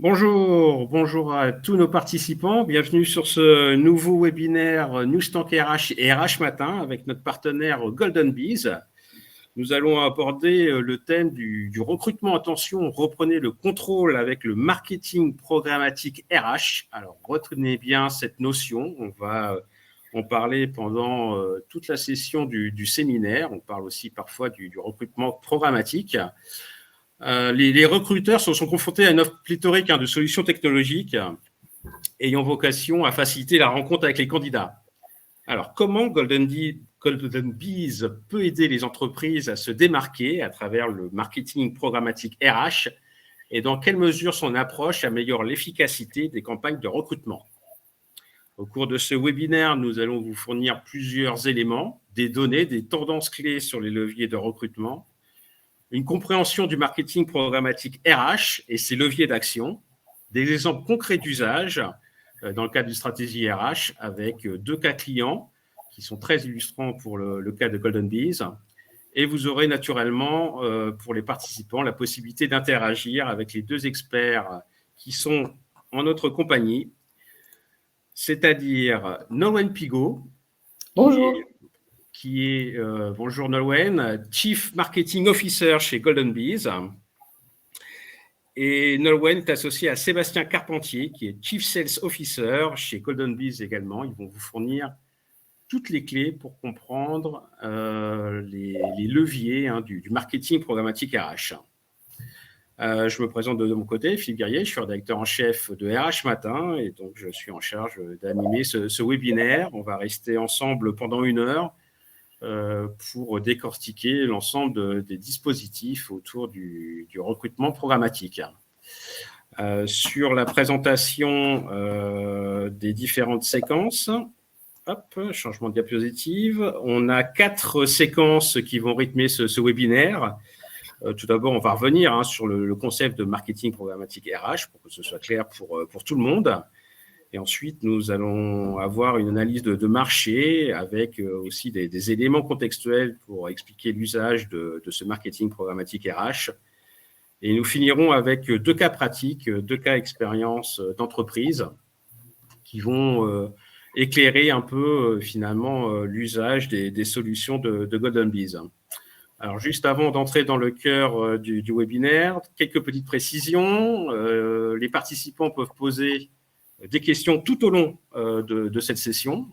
Bonjour à tous nos participants. Bienvenue sur ce nouveau webinaire Newstank RH et RH Matin avec notre partenaire Golden Bees. Nous allons aborder le thème du recrutement. Attention, reprenez le contrôle avec le marketing programmatique RH. Alors, retenez bien cette notion. On va en parler pendant toute la session du séminaire. On parle aussi parfois du recrutement programmatique. Les recruteurs sont confrontés à une offre pléthorique de solutions technologiques ayant vocation à faciliter la rencontre avec les candidats. Alors, comment Golden Bees peut aider les entreprises à se démarquer à travers le marketing programmatique RH et dans quelle mesure son approche améliore l'efficacité des campagnes de recrutement? Au cours de ce webinaire, nous allons vous fournir plusieurs éléments, des données, des tendances clés sur les leviers de recrutement, une compréhension du marketing programmatique RH et ses leviers d'action, des exemples concrets d'usage dans le cadre d'une stratégie RH avec 2 cas clients qui sont très illustrants pour le cas de Golden Bees. Et vous aurez naturellement, pour les participants, la possibilité d'interagir avec les 2 experts qui sont en notre compagnie, c'est-à-dire Nolwenn Pigot. Bonjour. Bonjour Nolwenn, Chief Marketing Officer chez Golden Bees. Et Nolwenn est associé à Sébastien Carpentier, qui est Chief Sales Officer chez Golden Bees également. Ils vont vous fournir toutes les clés pour comprendre les leviers du marketing programmatique RH. Je me présente de mon côté, Philippe Guerrier, je suis rédacteur en chef de RH Matin et donc je suis en charge d'animer ce webinaire. On va rester ensemble pendant 1 heure pour décortiquer l'ensemble des dispositifs autour du recrutement programmatique. Sur la présentation des différentes séquences, changement de diapositive, on a 4 séquences qui vont rythmer ce webinaire. Tout d'abord, on va revenir sur le concept de marketing programmatique RH pour que ce soit clair pour tout le monde. Et ensuite, nous allons avoir une analyse de marché avec aussi des éléments contextuels pour expliquer l'usage de ce marketing programmatique RH. Et nous finirons avec 2 cas pratiques, 2 cas expérience d'entreprise qui vont éclairer un peu finalement l'usage des solutions de Golden Bees. Alors, juste avant d'entrer dans le cœur du webinaire, quelques petites précisions. Les participants peuvent poser des questions tout au long de cette session.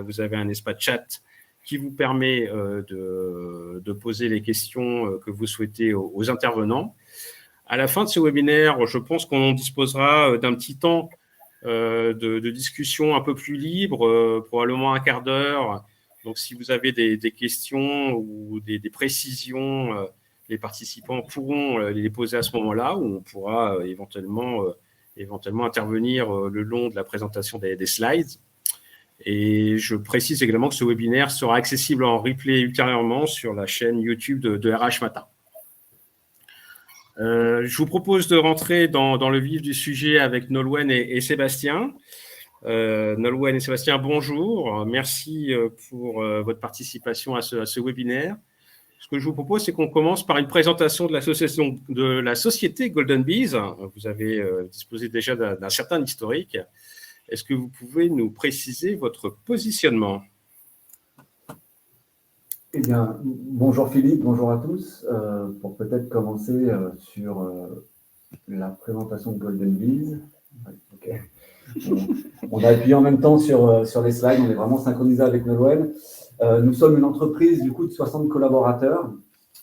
Vous avez un espace chat qui vous permet de poser les questions que vous souhaitez aux intervenants. À la fin de ce webinaire, je pense qu'on disposera d'un petit temps de discussion un peu plus libre, probablement 1 quart d'heure. Donc, si vous avez des questions ou des précisions, les participants pourront les poser à ce moment-là, où on pourra éventuellement intervenir le long de la présentation des slides. Et je précise également que ce webinaire sera accessible en replay ultérieurement sur la chaîne YouTube de RH Matin. Je vous propose de rentrer dans le vif du sujet avec Nolwenn et Sébastien. Nolwenn et Sébastien, bonjour. Merci pour votre participation à ce webinaire. Ce que je vous propose, c'est qu'on commence par une présentation de la société Golden Bees. Vous avez disposé déjà d'un certain historique. Est-ce que vous pouvez nous préciser votre positionnement? Eh bien, bonjour Philippe, bonjour à tous. Pour peut-être commencer sur la présentation de Golden Bees. Okay. On a appuyé en même temps sur les slides, on est vraiment synchronisé avec Nolwenn. Nous sommes une entreprise du coup de 60 collaborateurs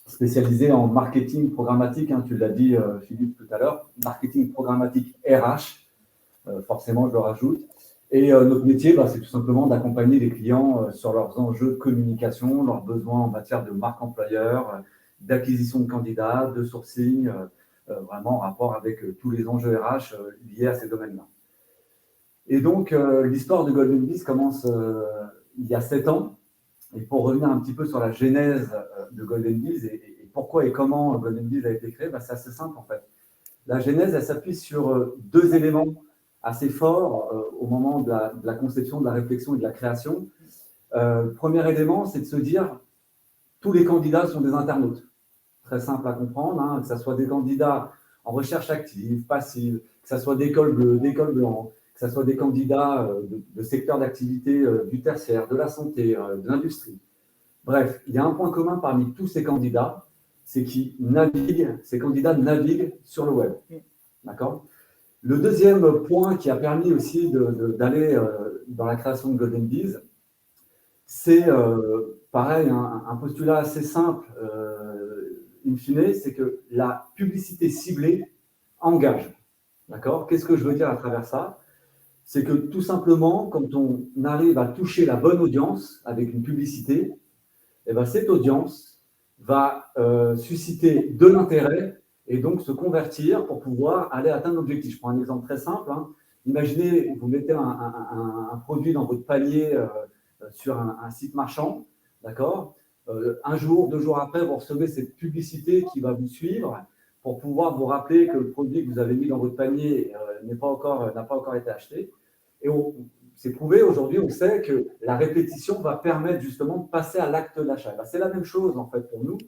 spécialisés en marketing programmatique, tu l'as dit Philippe tout à l'heure, marketing programmatique RH, forcément je le rajoute. Et notre métier, c'est tout simplement d'accompagner les clients sur leurs enjeux de communication, leurs besoins en matière de marque employeur, d'acquisition de candidats, de sourcing, vraiment en rapport avec tous les enjeux RH liés à ces domaines-là. Et donc, l'histoire de Golden Bees commence il y a 7 ans. Et pour revenir un petit peu sur la genèse de Golden Bees et pourquoi et comment Golden Bees a été créé, c'est assez simple en fait. La genèse, elle s'appuie sur 2 éléments assez forts au moment de la conception, de la réflexion et de la création. Premier élément, c'est de se dire tous les candidats sont des internautes. Très simple à comprendre, que ce soit des candidats en recherche active, passive, que que ce soit d'écoles bleues, d'écoles blancs, que ce soit des candidats de secteurs d'activité du tertiaire, de la santé, de l'industrie. Bref, il y a un point commun parmi tous ces candidats, c'est ces candidats naviguent sur le web. D'accord ? Le deuxième point qui a permis aussi d'aller dans la création de Golden Bees, c'est pareil, un postulat assez simple, in fine, c'est que la publicité ciblée engage. D'accord ? Qu'est-ce que je veux dire à travers ça ? C'est que tout simplement, quand on arrive à toucher la bonne audience avec une publicité, eh bien, cette audience va susciter de l'intérêt et donc se convertir pour pouvoir aller atteindre l'objectif. Je prends un exemple très simple. Imaginez, vous mettez un produit dans votre panier sur un site marchand, d'accord ? Un jour, 2 jours après, vous recevez cette publicité qui va vous suivre pour pouvoir vous rappeler que le produit que vous avez mis dans votre panier n'a pas encore été acheté. Et c'est prouvé aujourd'hui, on sait que la répétition va permettre justement de passer à l'acte d'achat. C'est la même chose en fait pour nous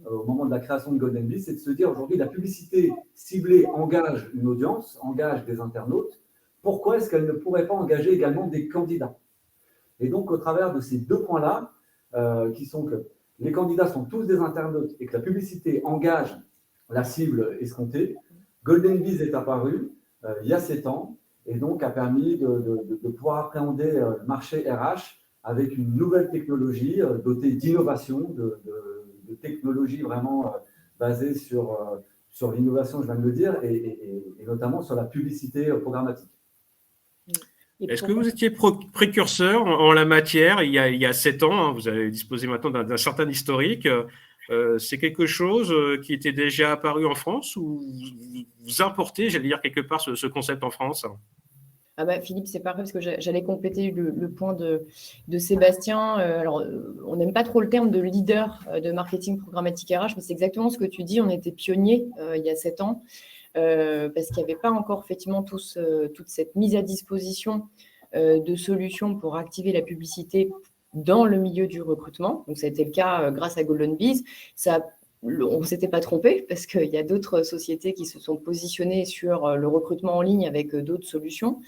au moment de la création de Golden Bees, c'est de se dire aujourd'hui la publicité ciblée engage une audience, engage des internautes. Pourquoi est-ce qu'elle ne pourrait pas engager également des candidats ? Et donc au travers de ces 2 points-là, qui sont que les candidats sont tous des internautes et que la publicité engage la cible escomptée, Golden Bees est apparu il y a 7 ans et donc a permis de pouvoir appréhender le marché RH avec une nouvelle technologie dotée d'innovation, de technologies vraiment basées sur l'innovation, je viens de le dire, et notamment sur la publicité programmatique. Est-ce que vous étiez précurseur en la matière il y a 7 ans, vous avez disposé maintenant d'un certain historique. C'est quelque chose qui était déjà apparu en France ou vous importez, j'allais dire, quelque part ce concept en France ? Philippe, c'est parfait parce que j'allais compléter le point de Sébastien. Alors, on n'aime pas trop le terme de leader de marketing programmatique RH, mais c'est exactement ce que tu dis. On était pionniers il y a 7 ans parce qu'il n'y avait pas encore effectivement toute cette mise à disposition de solutions pour activer la publicité dans le milieu du recrutement. Donc, ça a été le cas grâce à Golden Bees. On ne s'était pas trompé parce qu'il y a d'autres sociétés qui se sont positionnées sur le recrutement en ligne avec d'autres solutions.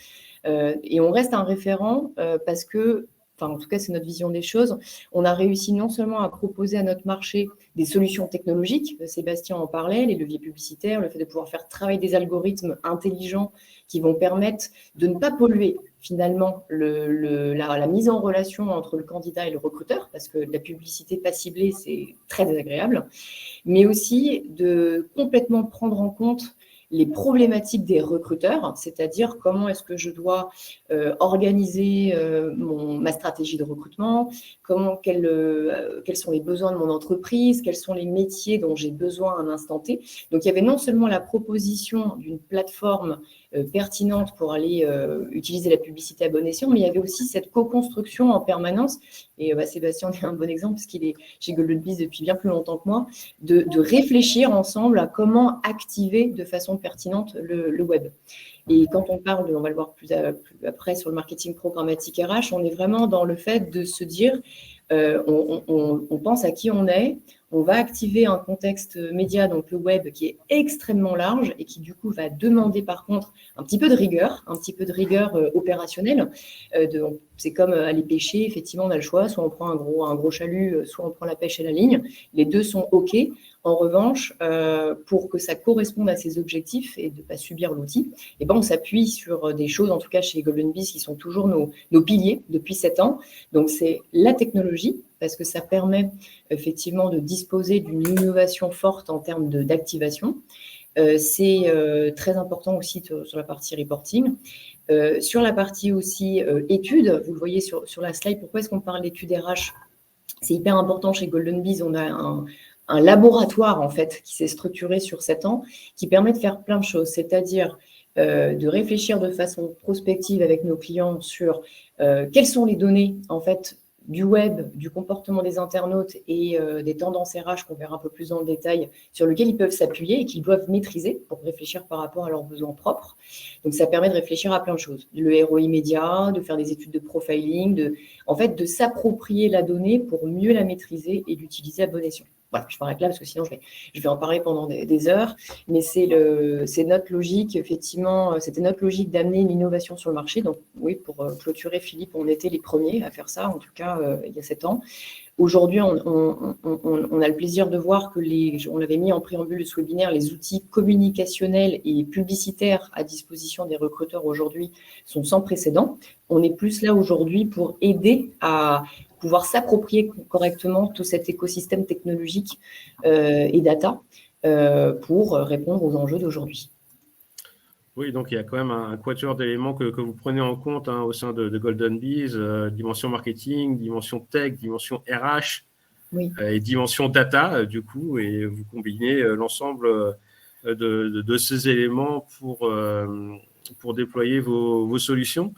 Et on reste un référent parce que, en tout cas, c'est notre vision des choses. On a réussi non seulement à proposer à notre marché des solutions technologiques, Sébastien en parlait, les leviers publicitaires, le fait de pouvoir faire travailler des algorithmes intelligents qui vont permettre de ne pas polluer finalement la mise en relation entre le candidat et le recruteur, parce que la publicité pas ciblée, c'est très désagréable, mais aussi de complètement prendre en compte les problématiques des recruteurs, c'est-à-dire comment est-ce que je dois organiser ma stratégie de recrutement, quels sont les besoins de mon entreprise, quels sont les métiers dont j'ai besoin à un instant T. Donc, il y avait non seulement la proposition d'une plateforme pertinente pour aller utiliser la publicité à bon escient, mais il y avait aussi cette co-construction en permanence. Et Sébastien en est un bon exemple, parce qu'il est chez Golden Bees depuis bien plus longtemps que moi, de réfléchir ensemble à comment activer de façon pertinente le web. Et quand on parle, on va le voir plus après sur le marketing programmatique RH, on est vraiment dans le fait de se dire, on pense à qui on est, on va activer un contexte média, donc le web, qui est extrêmement large et qui, du coup, va demander, par contre, un petit peu de rigueur opérationnelle. C'est comme aller pêcher, effectivement, on a le choix, soit on prend un gros chalut, soit on prend la pêche à la ligne. Les deux sont OK. En revanche, pour que ça corresponde à ses objectifs et de ne pas subir l'outil, on s'appuie sur des choses, en tout cas chez Golden Bees, qui sont toujours nos piliers depuis 7 ans. Donc, c'est la technologie, parce que ça permet effectivement de disposer d'une innovation forte en termes d'activation. C'est très important aussi sur la partie reporting. Sur la partie aussi études, vous le voyez sur la slide, pourquoi est-ce qu'on parle d'études RH ? C'est hyper important chez Golden Bees, on a un laboratoire en fait qui s'est structuré sur 7 ans, qui permet de faire plein de choses, c'est-à-dire de réfléchir de façon prospective avec nos clients sur quelles sont les données en fait du web, du comportement des internautes et des tendances RH qu'on verra un peu plus dans le détail, sur lesquelles ils peuvent s'appuyer et qu'ils doivent maîtriser pour réfléchir par rapport à leurs besoins propres. Donc, ça permet de réfléchir à plein de choses. Le ROI immédiat, de faire des études de profiling, de s'approprier la donnée pour mieux la maîtriser et l'utiliser à bon escient. voilà, je m'arrête là parce que sinon je vais en parler pendant des heures, mais c'est notre logique, effectivement, c'était notre logique d'amener une innovation sur le marché. Donc oui, pour clôturer, Philippe, on était les premiers à faire ça, en tout cas il y a 7 ans. Aujourd'hui, on a le plaisir de voir que on l'avait mis en préambule de ce webinaire, les outils communicationnels et publicitaires à disposition des recruteurs aujourd'hui sont sans précédent. On est plus là aujourd'hui pour aider à pouvoir s'approprier correctement tout cet écosystème technologique et data pour répondre aux enjeux d'aujourd'hui. Oui, donc il y a quand même un quatuor d'éléments que vous prenez en compte au sein de Golden Bees, dimension marketing, dimension tech, dimension RH oui. Et dimension data, du coup, et vous combinez l'ensemble de ces éléments pour déployer vos solutions.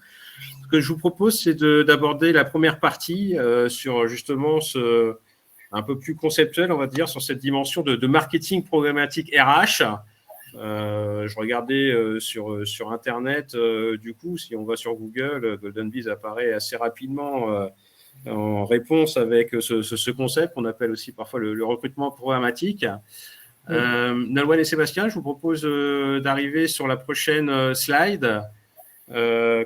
Ce que je vous propose, c'est d'aborder la première partie sur justement un peu plus conceptuel, on va dire, sur cette dimension de marketing programmatique RH. Je regardais sur Internet, du coup, si on va sur Google, Golden Bees apparaît assez rapidement en réponse avec ce concept qu'on appelle aussi parfois le recrutement programmatique. Oui. Nolwenn et Sébastien, je vous propose d'arriver sur la prochaine slide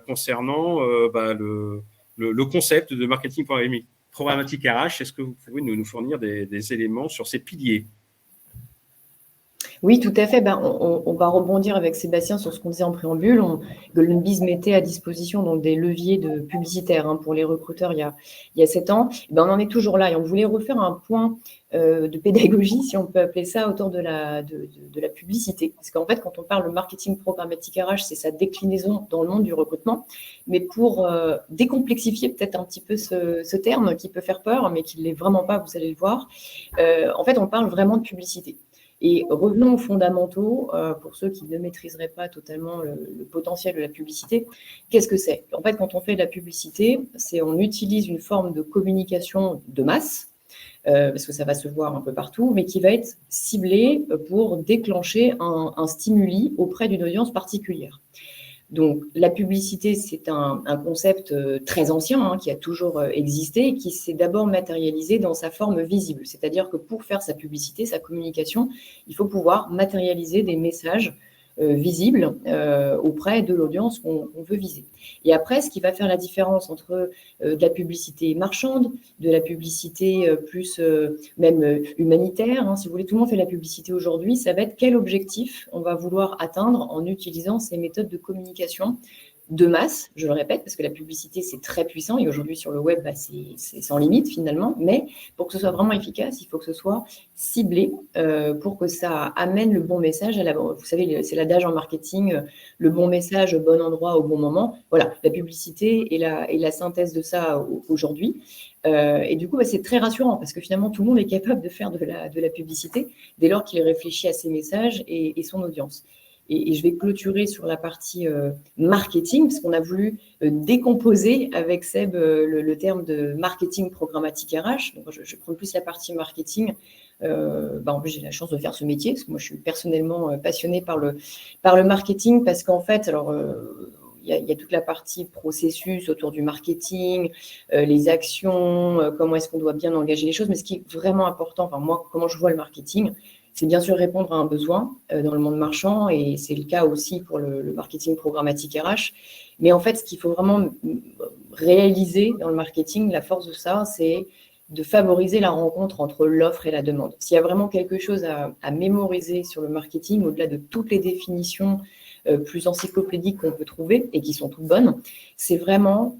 concernant le concept de marketing programmatique RH. Est-ce que vous pouvez nous fournir des éléments sur ces piliers ? Oui, tout à fait. On va rebondir avec Sébastien sur ce qu'on disait en préambule. Golden Bees mettait à disposition donc, des leviers publicitaires pour les recruteurs il y a 7 ans. On en est toujours là et on voulait refaire un point de pédagogie, si on peut appeler ça, autour de la publicité. Parce qu'en fait, quand on parle de marketing programmatique RH, c'est sa déclinaison dans le monde du recrutement. Mais pour décomplexifier peut-être un petit peu ce terme qui peut faire peur, mais qui ne l'est vraiment pas, vous allez le voir, en fait, on parle vraiment de publicité. Et revenons aux fondamentaux, pour ceux qui ne maîtriseraient pas totalement le potentiel de la publicité. Qu'est-ce que c'est ? En fait, quand on fait de la publicité, on utilise une forme de communication de masse, parce que ça va se voir un peu partout, mais qui va être ciblée pour déclencher un stimuli auprès d'une audience particulière. Donc, la publicité, c'est un concept très ancien qui a toujours existé et qui s'est d'abord matérialisé dans sa forme visible. C'est-à-dire que pour faire sa publicité, sa communication, il faut pouvoir matérialiser des messages visibles auprès de l'audience qu'on veut viser. Et après, ce qui va faire la différence entre de la publicité marchande, de la publicité plus même humanitaire, si vous voulez, tout le monde fait la publicité aujourd'hui, ça va être quel objectif on va vouloir atteindre en utilisant ces méthodes de communication de masse, je le répète, parce que la publicité, c'est très puissant et aujourd'hui sur le web, c'est sans limite finalement, mais pour que ce soit vraiment efficace, il faut que ce soit ciblé pour que ça amène le bon message vous savez, c'est l'adage en marketing, le bon message au bon endroit au bon moment. Voilà, la publicité est la synthèse de ça aujourd'hui. Et du coup, c'est très rassurant parce que finalement, tout le monde est capable de faire de la publicité dès lors qu'il réfléchit à ses messages et son audience. Et je vais clôturer sur la partie marketing, parce qu'on a voulu décomposer avec Seb le terme de marketing programmatique RH. Donc, je prends plus la partie marketing. En plus, j'ai la chance de faire ce métier, parce que moi, je suis personnellement passionnée par le marketing, parce qu'en fait, il y a toute la partie processus autour du marketing, les actions, comment est-ce qu'on doit bien engager les choses. Mais ce qui est vraiment important, moi, comment je vois le marketing, c'est bien sûr répondre à un besoin dans le monde marchand et c'est le cas aussi pour le marketing programmatique RH. Mais en fait, ce qu'il faut vraiment réaliser dans le marketing, la force de ça, c'est de favoriser la rencontre entre l'offre et la demande. S'il y a vraiment quelque chose à mémoriser sur le marketing, au-delà de toutes les définitions plus encyclopédiques qu'on peut trouver et qui sont toutes bonnes, c'est vraiment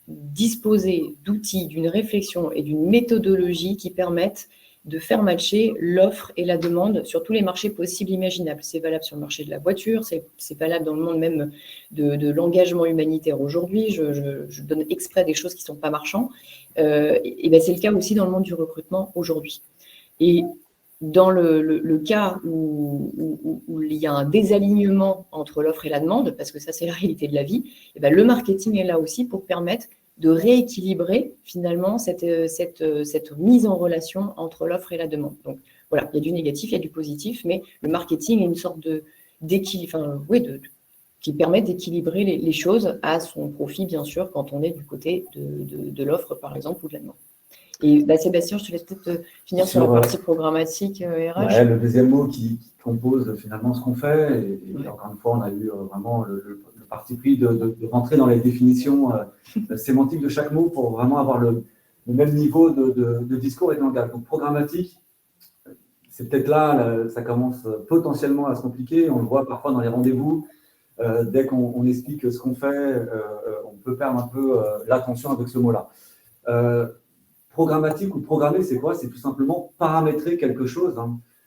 disposer d'outils, d'une réflexion et d'une méthodologie qui permettent de faire matcher l'offre et la demande sur tous les marchés possibles imaginables. C'est valable sur le marché de la voiture, c'est valable dans le monde même de l'engagement humanitaire aujourd'hui. Je donne exprès des choses qui ne sont pas marchands. C'est le cas aussi dans le monde du recrutement aujourd'hui. Et dans le cas où il y a un désalignement entre l'offre et la demande, parce que ça c'est la réalité de la vie, le marketing est là aussi pour permettre de rééquilibrer finalement cette mise en relation entre l'offre et la demande. Donc voilà, il y a du négatif, il y a du positif, mais le marketing est une sorte d'équilibre, qui permet d'équilibrer les choses à son profit, bien sûr, quand on est du côté de l'offre, par exemple, ou de la demande. Et Sébastien, je te laisse peut-être finir sur la partie programmatique RH. Ouais, le deuxième mot qui compose finalement ce qu'on fait. Et encore une fois, on a eu vraiment le parti pris de rentrer dans les définitions sémantiques de chaque mot pour vraiment avoir le même niveau de discours et de langage. Donc, programmatique, c'est peut-être là, ça commence potentiellement à se compliquer. On le voit parfois dans les rendez-vous. Dès qu'on explique ce qu'on fait, on peut perdre un peu l'attention avec ce mot-là. Programmatique ou programmer, c'est quoi? C'est tout simplement paramétrer quelque chose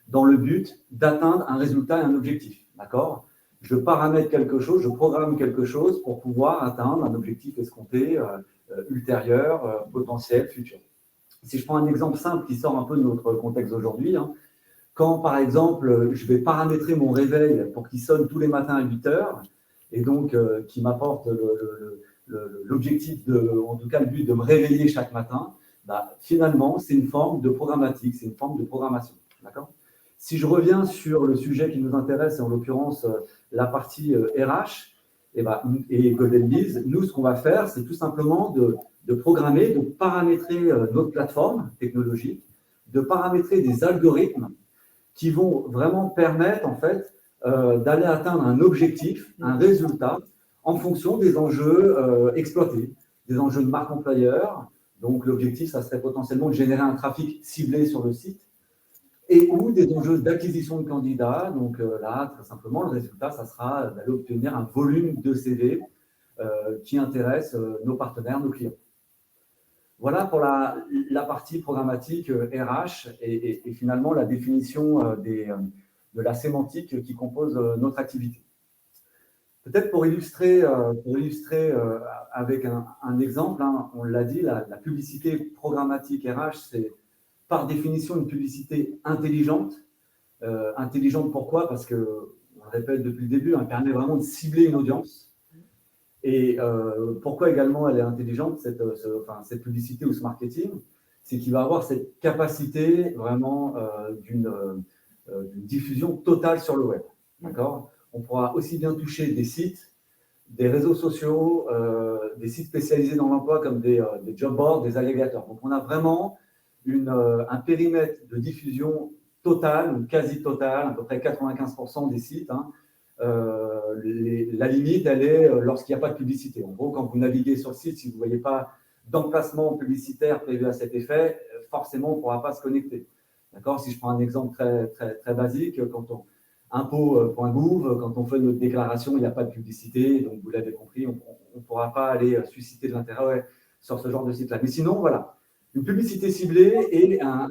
dans le but d'atteindre un résultat et un objectif. D'accord? Je paramètre quelque chose, je programme quelque chose pour pouvoir atteindre un objectif escompté, ultérieur, potentiel, futur. Si je prends un exemple simple qui sort un peu de notre contexte d'aujourd'hui, quand, par exemple, je vais paramétrer mon réveil pour qu'il sonne tous les matins à 8 heures, et donc qui m'apporte l'objectif, en tout cas le but de me réveiller chaque matin, finalement, c'est une forme de programmatique, c'est une forme de programmation. D'accord ? Si je reviens sur le sujet qui nous intéresse, et en l'occurrence la partie RH et Golden Bees, nous, ce qu'on va faire, c'est tout simplement de programmer, de paramétrer notre plateforme technologique, de paramétrer des algorithmes qui vont vraiment permettre en fait d'aller atteindre un objectif, un résultat en fonction des enjeux exploités, des enjeux de marque employeur. Donc l'objectif, ça serait potentiellement de générer un trafic ciblé sur le site et ou des enjeux d'acquisition de candidats. Donc là, très simplement, le résultat, ça sera d'aller obtenir un volume de CV qui intéresse nos partenaires, nos clients. Voilà pour la partie programmatique RH et finalement la définition de la sémantique qui compose notre activité. Peut-être pour illustrer avec un exemple, on l'a dit, la publicité programmatique RH, c'est par définition une publicité intelligente. Intelligente pourquoi? Parce que, on le répète depuis le début, elle permet vraiment de cibler une audience. Et pourquoi également elle est intelligente, cette publicité ou ce marketing? C'est qu'il va avoir cette capacité vraiment d'une diffusion totale sur le web. D'accord? On pourra aussi bien toucher des sites, des réseaux sociaux, des sites spécialisés dans l'emploi comme des job boards, des agrégateurs. Donc on a vraiment un périmètre de diffusion totale, ou quasi totale, à peu près 95% des sites. La limite, elle est lorsqu'il n'y a pas de publicité. En gros, quand vous naviguez sur le site, si vous ne voyez pas d'emplacement publicitaire prévu à cet effet, forcément, on ne pourra pas se connecter. D'accord? Si je prends un exemple très, très, très basique, quand impôt.gouv, quand on fait notre déclaration, il n'y a pas de publicité, donc vous l'avez compris, on ne pourra pas aller susciter de l'intérêt sur ce genre de site-là. Mais sinon, voilà, une publicité ciblée et un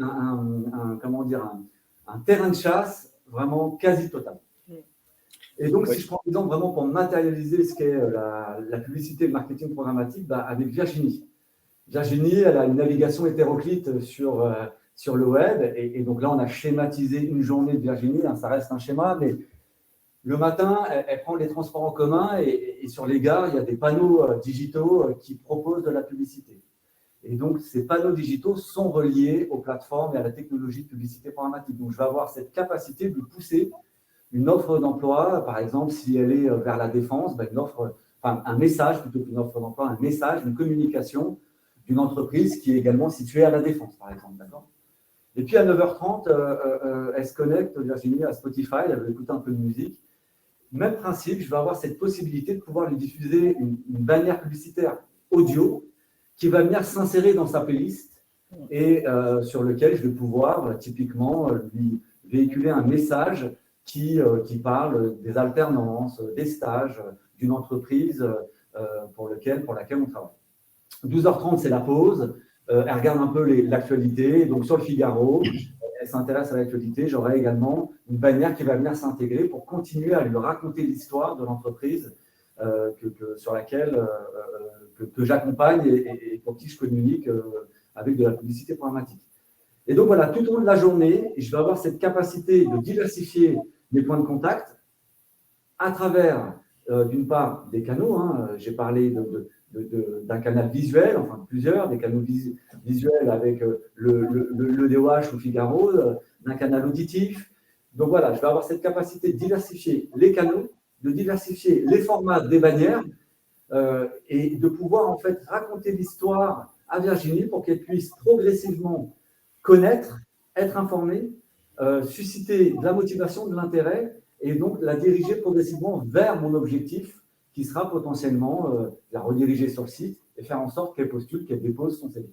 terrain de chasse vraiment quasi total. Et donc, si je prends l'exemple vraiment pour matérialiser ce qu'est la publicité et le marketing programmatique, avec Virginie. Virginie, elle a une navigation hétéroclite sur le web. Et donc là, on a schématisé une journée de Virginie. Ça reste un schéma, mais le matin, elle prend les transports en commun et sur les gares, il y a des panneaux digitaux qui proposent de la publicité. Et donc, ces panneaux digitaux sont reliés aux plateformes et à la technologie de publicité programmatique. Donc, je vais avoir cette capacité de pousser une offre d'emploi, par exemple, si elle est vers la défense, un message, plutôt qu'une offre d'emploi, un message, une communication d'une entreprise qui est également située à la défense, par exemple. D'accord ? Et puis à 9h30, elle se connecte, Virginie, à Spotify, elle veut écouter un peu de musique. Même principe, je vais avoir cette possibilité de pouvoir lui diffuser une bannière publicitaire audio qui va venir s'insérer dans sa playlist et sur lequel je vais pouvoir typiquement lui véhiculer un message qui parle des alternances, des stages, d'une entreprise pour laquelle on travaille. 12h30, c'est la pause. Elle regarde un peu l'actualité. Donc, sur le Figaro, elle s'intéresse à l'actualité. J'aurai également une bannière qui va venir s'intégrer pour continuer à lui raconter l'histoire de l'entreprise sur laquelle que j'accompagne et pour qui je communique avec de la publicité programmatique. Et donc, voilà, tout au long de la journée, je vais avoir cette capacité de diversifier mes points de contact à travers, d'une part, des canaux. J'ai parlé d'un canal visuel, enfin plusieurs, des canaux visuels avec le DOH ou Figaro, d'un canal auditif. Donc, voilà, je vais avoir cette capacité de diversifier les canaux, de diversifier les formats des bannières et de pouvoir, en fait, raconter l'histoire à Virginie pour qu'elle puisse progressivement connaître, être informée, susciter de la motivation, de l'intérêt, et donc la diriger progressivement vers mon objectif, qui sera potentiellement la rediriger sur le site et faire en sorte qu'elle postule, qu'elle dépose son CV.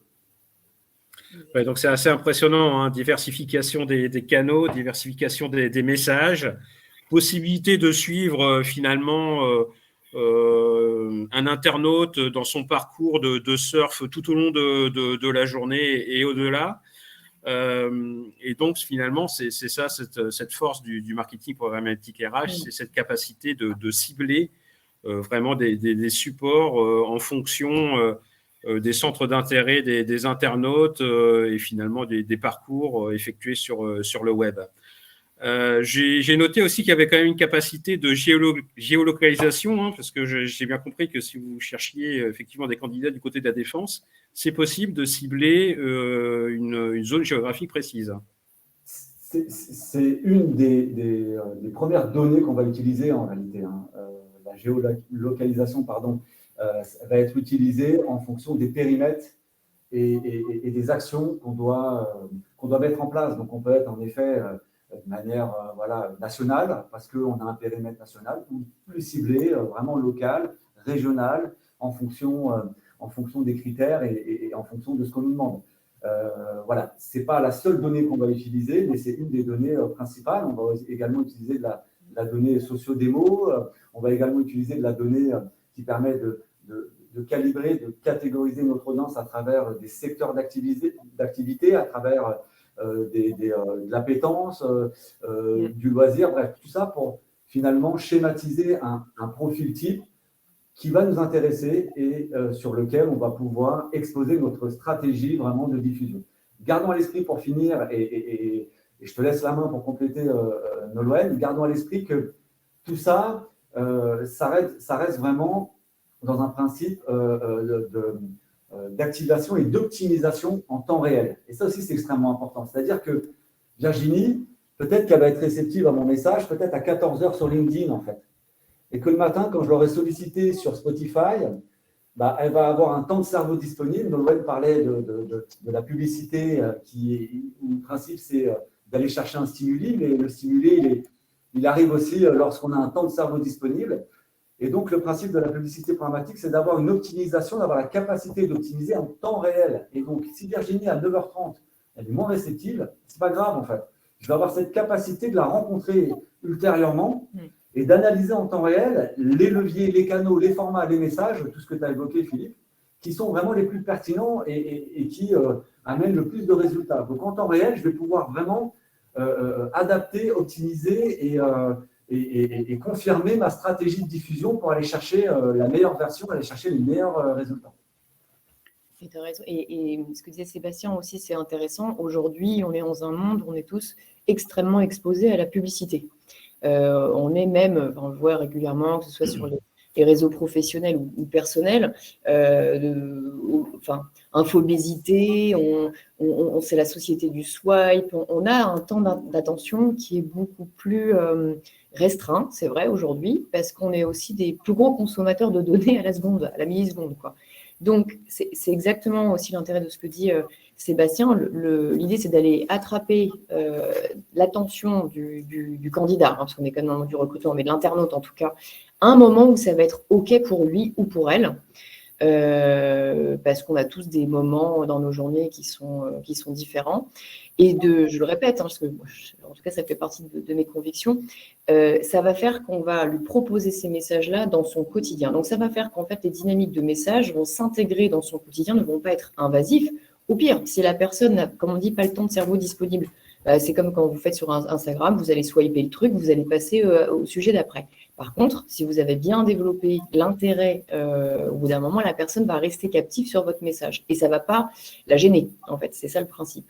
Ouais, donc c'est assez impressionnant, hein, diversification des canaux, diversification des messages, possibilité de suivre finalement un internaute dans son parcours de surf tout au long de la journée et au-delà. Et donc finalement, c'est ça, cette force du marketing programmatique RH, c'est cette capacité de cibler vraiment des supports en fonction des centres d'intérêt des internautes et finalement des parcours effectués sur le web. J'ai noté aussi qu'il y avait quand même une capacité de géolocalisation, hein, parce que j'ai bien compris que si vous cherchiez effectivement des candidats du côté de la défense, c'est possible de cibler une zone géographique précise. C'est une des premières données qu'on va utiliser en réalité. Hein. La géolocalisation, pardon, va être utilisée en fonction des périmètres et des actions qu'on doit mettre en place. Donc, on peut être en effet de manière nationale, parce qu'on a un périmètre national, ou plus ciblé, vraiment local, régional, en fonction des critères et en fonction de ce qu'on nous demande. Voilà, ce n'est pas la seule donnée qu'on va utiliser, mais c'est une des données principales. On va également utiliser de la donnée socio-démo. On va également utiliser de la donnée qui permet de calibrer, de catégoriser notre audience à travers des secteurs d'activité, à travers de l'appétence, du loisir, bref, tout ça pour finalement schématiser un profil type qui va nous intéresser et sur lequel on va pouvoir exposer notre stratégie vraiment de diffusion. Gardons à l'esprit pour finir, et je te laisse la main pour compléter Nolwenn, gardons à l'esprit que tout ça, ça reste vraiment dans un principe d'activation et d'optimisation en temps réel. Et ça aussi, c'est extrêmement important. C'est-à-dire que Virginie, peut-être qu'elle va être réceptive à mon message, peut-être à 14h sur LinkedIn, en fait. Et que le matin, quand je l'aurai sollicité sur Spotify, bah, elle va avoir un temps de cerveau disponible. Nolwenn parlait de la publicité où le principe, c'est d'aller chercher un stimuli, mais le stimuli, il arrive aussi lorsqu'on a un temps de cerveau disponible. Et donc, le principe de la publicité programmatique, c'est d'avoir une optimisation, d'avoir la capacité d'optimiser en temps réel. Et donc, si Virginie, à 9h30, elle est moins réceptive, ce n'est pas grave, en fait. Je vais avoir cette capacité de la rencontrer ultérieurement et d'analyser en temps réel les leviers, les canaux, les formats, les messages, tout ce que tu as évoqué, Philippe, qui sont vraiment les plus pertinents et qui amènent le plus de résultats. Donc, en temps réel, je vais pouvoir vraiment adapter, optimiser et confirmer ma stratégie de diffusion pour aller chercher la meilleure version, aller chercher les meilleurs résultats. Et ce que disait Sébastien aussi, c'est intéressant. Aujourd'hui, on est dans un monde où on est tous extrêmement exposés à la publicité. On est même, on le voit régulièrement, que ce soit sur les réseaux professionnels ou personnels, infobésité, c'est la société du swipe, on a un temps d'attention qui est beaucoup plus restreint, c'est vrai, aujourd'hui, parce qu'on est aussi des plus gros consommateurs de données à la seconde, à la milliseconde, quoi. Donc, c'est exactement aussi l'intérêt de ce que dit Sébastien. L'idée, c'est d'aller attraper l'attention du candidat, hein, parce qu'on est quand même dans le mode du recrutement, mais de l'internaute en tout cas, à un moment où ça va être OK pour lui ou pour elle, parce qu'on a tous des moments dans nos journées qui sont différents. Et je le répète, hein, parce que en tout cas, ça fait partie de mes convictions, ça va faire qu'on va lui proposer ces messages-là dans son quotidien. Donc, ça va faire qu'en fait, les dynamiques de messages vont s'intégrer dans son quotidien, ne vont pas être invasifs. Au pire, si la personne n'a, comme on dit, pas le temps de cerveau disponible, c'est comme quand vous faites sur Instagram, vous allez swiper le truc, vous allez passer au sujet d'après. Par contre, si vous avez bien développé l'intérêt, au bout d'un moment, la personne va rester captive sur votre message. Et ça ne va pas la gêner, en fait. C'est ça le principe.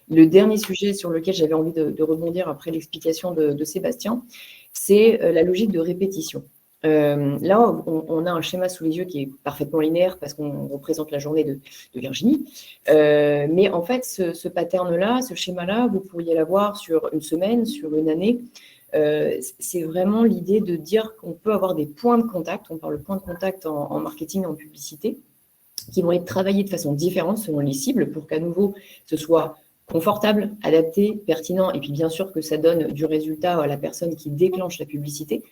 Le dernier sujet sur lequel j'avais envie de rebondir après l'explication de Sébastien, c'est la logique de répétition. Là, on a un schéma sous les yeux qui est parfaitement linéaire parce qu'on représente la journée de Virginie. Mais en fait, ce pattern-là, ce schéma-là, vous pourriez l'avoir sur une semaine, sur une année. C'est vraiment l'idée de dire qu'on peut avoir des points de contact. On parle de points de contact en marketing, en publicité. qui vont être travaillés de façon différente selon les cibles pour qu'à nouveau, ce soit confortable, adapté, pertinent, et puis bien sûr que ça donne du résultat à la personne qui déclenche la publicité.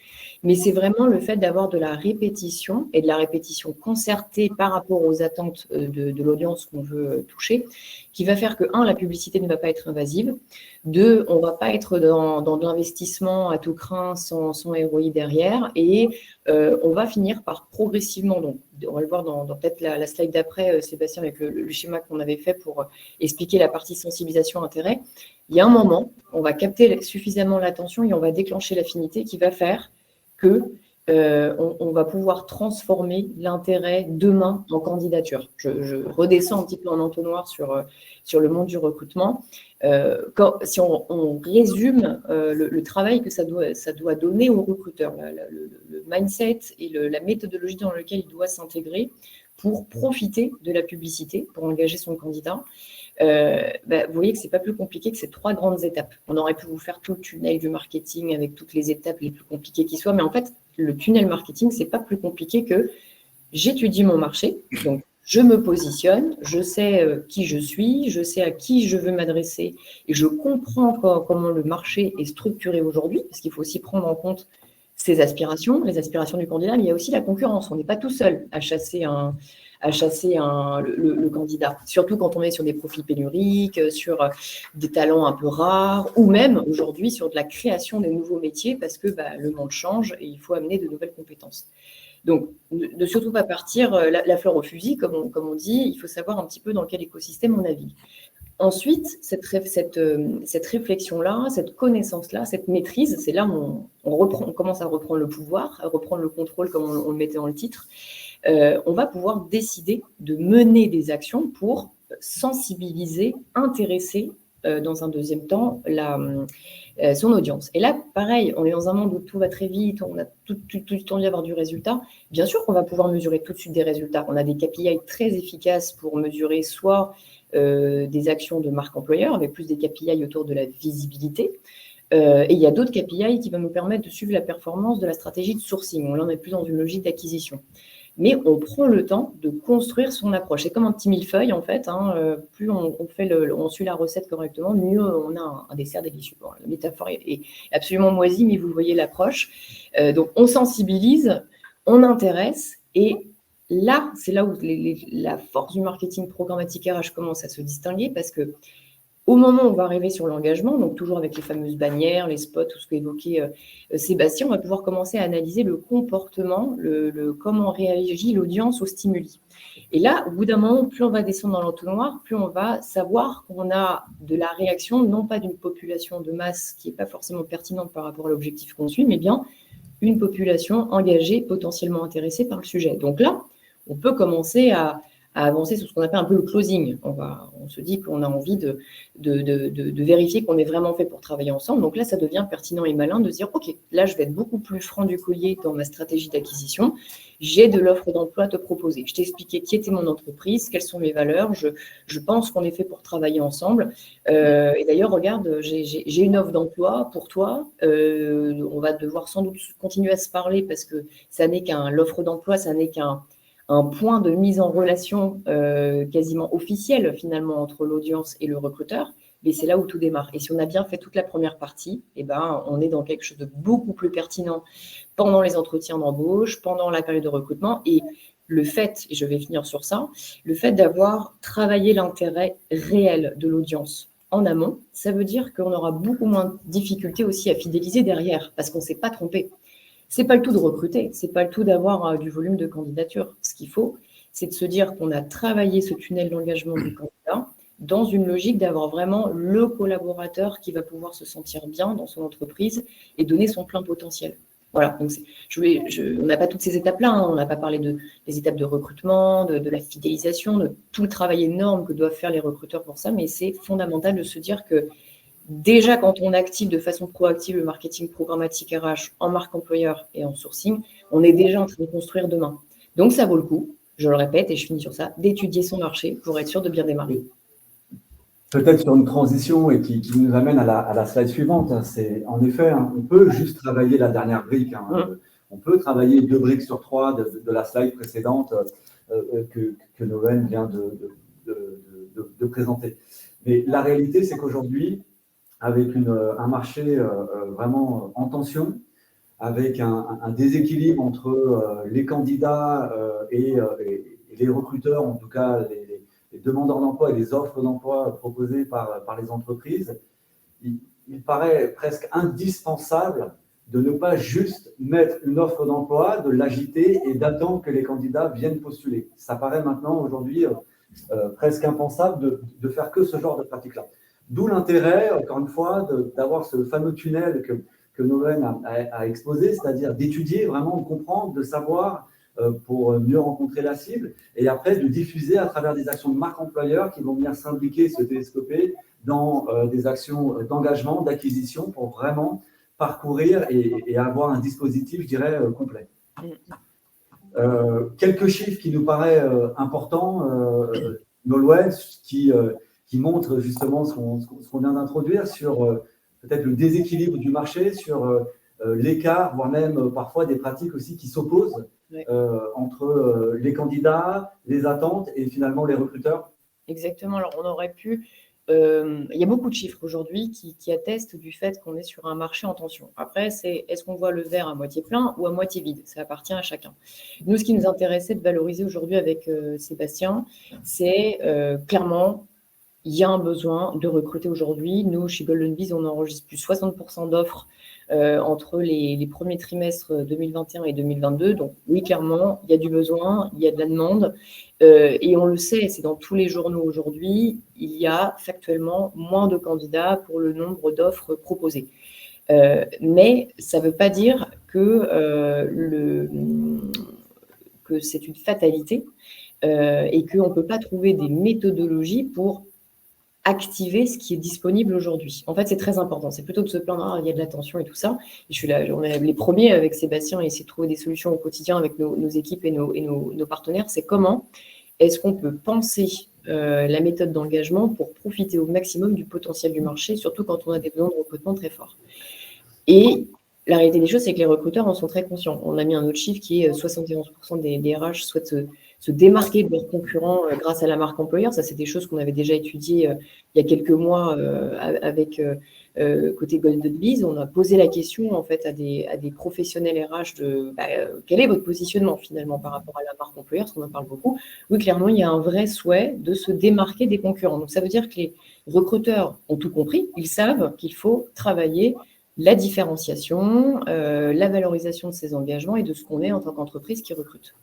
Mais c'est vraiment le fait d'avoir de la répétition et de la répétition concertée par rapport aux attentes de l'audience qu'on veut toucher, qui va faire que, 1, la publicité ne va pas être invasive, 2, on ne va pas être dans de l'investissement à tout crin sans ROI derrière, et on va finir par progressivement, donc on va le voir dans peut-être la slide d'après, Sébastien, avec le schéma qu'on avait fait pour expliquer la partie sensibilisation intérêt. Il y a un moment, on va capter suffisamment l'attention et on va déclencher l'affinité qui va faire que on va pouvoir transformer l'intérêt demain en candidature. Je redescends un petit peu en entonnoir sur le monde du recrutement. Si on résume le travail que ça doit donner au recruteur, le mindset et la méthodologie dans laquelle il doit s'intégrer pour profiter de la publicité, pour engager son candidat, vous voyez que ce n'est pas plus compliqué que ces 3 grandes étapes. On aurait pu vous faire tout le tunnel du marketing avec toutes les étapes les plus compliquées qui soient, mais en fait, le tunnel marketing, ce n'est pas plus compliqué que j'étudie mon marché, donc je me positionne, je sais qui je suis, je sais à qui je veux m'adresser et je comprends comment le marché est structuré aujourd'hui, parce qu'il faut aussi prendre en compte ses aspirations, les aspirations du candidat, mais il y a aussi la concurrence. On n'est pas tout seul à chasser le candidat, surtout quand on est sur des profils pénuriques, sur des talents un peu rares, ou même aujourd'hui sur de la création des nouveaux métiers, parce que le monde change et il faut amener de nouvelles compétences. Donc, ne surtout pas partir la fleur au fusil, comme on dit, il faut savoir un petit peu dans quel écosystème on navigue. Ensuite, cette réflexion-là, cette connaissance-là, cette maîtrise, c'est là où on commence à reprendre le pouvoir, à reprendre le contrôle, comme on le mettait dans le titre. On va pouvoir décider de mener des actions pour sensibiliser, intéresser, dans un deuxième temps, son audience. Et là, pareil, on est dans un monde où tout va très vite, on a tout le temps d'avoir du résultat. Bien sûr qu'on va pouvoir mesurer tout de suite des résultats. On a des KPI très efficaces pour mesurer soit des actions de marque employeur, avec plus des KPI autour de la visibilité. Et il y a d'autres KPI qui vont nous permettre de suivre la performance de la stratégie de sourcing. Là, on est plus dans une logique d'acquisition. Mais on prend le temps de construire son approche. C'est comme un petit millefeuille, en fait. Plus on suit la recette correctement, mieux on a un dessert délicieux. Bon, la métaphore est absolument moisie, mais vous voyez l'approche. Donc, on sensibilise, on intéresse, et là, c'est là où la force du marketing programmatique RH commence à se distinguer, parce que au moment où on va arriver sur l'engagement, donc toujours avec les fameuses bannières, les spots, tout ce qu'évoquait Sébastien, on va pouvoir commencer à analyser le comportement, comment réagit l'audience aux stimuli. Et là, au bout d'un moment, plus on va descendre dans l'entonnoir, plus on va savoir qu'on a de la réaction, non pas d'une population de masse qui n'est pas forcément pertinente par rapport à l'objectif qu'on suit, mais bien une population engagée, potentiellement intéressée par le sujet. Donc là, on peut commencer à avancer sur ce qu'on appelle un peu le closing. On se dit qu'on a envie de vérifier qu'on est vraiment fait pour travailler ensemble. Donc là, ça devient pertinent et malin de se dire, OK, là, je vais être beaucoup plus franc du collier dans ma stratégie d'acquisition. J'ai de l'offre d'emploi à te proposer. Je t'ai expliqué qui était mon entreprise, quelles sont mes valeurs. Je pense qu'on est fait pour travailler ensemble. Et d'ailleurs, regarde, j'ai une offre d'emploi pour toi. On va devoir sans doute continuer à se parler parce que l'offre d'emploi, ça n'est qu'un point de mise en relation quasiment officiel finalement entre l'audience et le recruteur, mais c'est là où tout démarre. Et si on a bien fait toute la première partie, on est dans quelque chose de beaucoup plus pertinent pendant les entretiens d'embauche, pendant la période de recrutement, et le fait, et je vais finir sur ça, le fait d'avoir travaillé l'intérêt réel de l'audience en amont, ça veut dire qu'on aura beaucoup moins de difficultés aussi à fidéliser derrière, parce qu'on ne s'est pas trompé. Ce n'est pas le tout de recruter, ce n'est pas le tout d'avoir du volume de candidature. Ce qu'il faut, c'est de se dire qu'on a travaillé ce tunnel d'engagement du candidat dans une logique d'avoir vraiment le collaborateur qui va pouvoir se sentir bien dans son entreprise et donner son plein potentiel. Voilà, donc on n'a pas toutes ces étapes-là, on n'a pas parlé des étapes de recrutement, de la fidélisation, de tout le travail énorme que doivent faire les recruteurs pour ça, mais c'est fondamental de se dire que déjà, quand on active de façon proactive le marketing programmatique RH en marque employeur et en sourcing, on est déjà en train de construire demain. Donc, ça vaut le coup, je le répète et je finis sur ça, d'étudier son marché pour être sûr de bien démarrer. Peut-être sur une transition et qui nous amène à la slide suivante. C'est en effet, on peut juste travailler la dernière brique. On peut travailler 2 briques sur 3 de la slide précédente que Noven vient de présenter. Mais la réalité, c'est qu'aujourd'hui, avec un marché vraiment en tension, avec un déséquilibre entre les candidats et les recruteurs, en tout cas les demandeurs d'emploi et les offres d'emploi proposées par les entreprises, il paraît presque indispensable de ne pas juste mettre une offre d'emploi, de l'agiter et d'attendre que les candidats viennent postuler. Ça paraît maintenant, aujourd'hui, presque impensable de faire que ce genre de pratique-là. D'où l'intérêt, encore une fois, d'avoir ce fameux tunnel que Noven a exposé, c'est-à-dire d'étudier, vraiment de comprendre, de savoir pour mieux rencontrer la cible, et après de diffuser à travers des actions de marque employeur qui vont venir s'imbriquer, se télescoper dans des actions d'engagement, d'acquisition, pour vraiment parcourir et avoir un dispositif, je dirais, complet. Quelques chiffres qui nous paraissent importants, Nolwenn, qui montrent justement ce qu'on vient d'introduire sur peut-être le déséquilibre du marché, sur l'écart, voire même parfois des pratiques aussi qui s'opposent entre les candidats, les attentes et finalement les recruteurs. Exactement. Alors, on aurait pu... il y a beaucoup de chiffres aujourd'hui qui attestent du fait qu'on est sur un marché en tension. Après, c'est est-ce qu'on voit le verre à moitié plein ou à moitié vide? Ça appartient à chacun. Nous, ce qui nous intéressait de valoriser aujourd'hui avec Sébastien, c'est clairement, il y a un besoin de recruter aujourd'hui. Nous, chez Golden Bees, on enregistre plus 60% d'offres entre les premiers trimestres 2021 et 2022. Donc oui, clairement, il y a du besoin, il y a de la demande. Et on le sait, c'est dans tous les journaux aujourd'hui, il y a factuellement moins de candidats pour le nombre d'offres proposées. Mais ça ne veut pas dire que c'est une fatalité et qu'on ne peut pas trouver des méthodologies pour activer ce qui est disponible aujourd'hui. En fait, c'est très important. C'est plutôt de se plaindre, il y a de la tension et tout ça. Et je suis là, on est les premiers avec Sébastien à essayer de trouver des solutions au quotidien avec nos équipes et nos partenaires. C'est comment est-ce qu'on peut penser la méthode d'engagement pour profiter au maximum du potentiel du marché, surtout quand on a des besoins de recrutement très forts. Et la réalité des choses, c'est que les recruteurs en sont très conscients. On a mis un autre chiffre qui est 71% des RH souhaitent se démarquer de leurs concurrents grâce à la marque employeur. Ça, c'est des choses qu'on avait déjà étudiées il y a quelques mois avec côté Golden Bees. On a posé la question en fait à des professionnels RH de quel est votre positionnement finalement par rapport à la marque employeur, parce qu'on en parle beaucoup. Oui, clairement, il y a un vrai souhait de se démarquer des concurrents. Donc, ça veut dire que les recruteurs ont tout compris. Ils savent qu'il faut travailler la différenciation, la valorisation de ses engagements et de ce qu'on est en tant qu'entreprise qui recrute.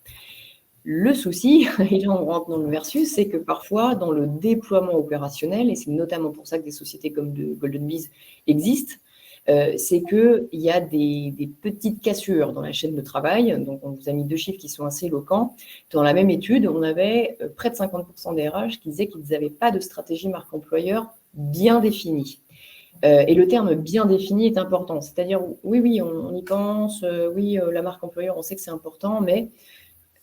Le souci, et là on rentre dans le versus, c'est que parfois dans le déploiement opérationnel, et c'est notamment pour ça que des sociétés comme de Golden Bees existent, c'est qu'il y a des petites cassures dans la chaîne de travail. Donc on vous a mis deux chiffres qui sont assez éloquents. Dans la même étude, on avait près de 50% des RH qui disaient qu'ils n'avaient pas de stratégie marque employeur bien définie. Et le terme bien défini est important. C'est-à-dire, oui, on y pense, oui, la marque employeur, on sait que c'est important, mais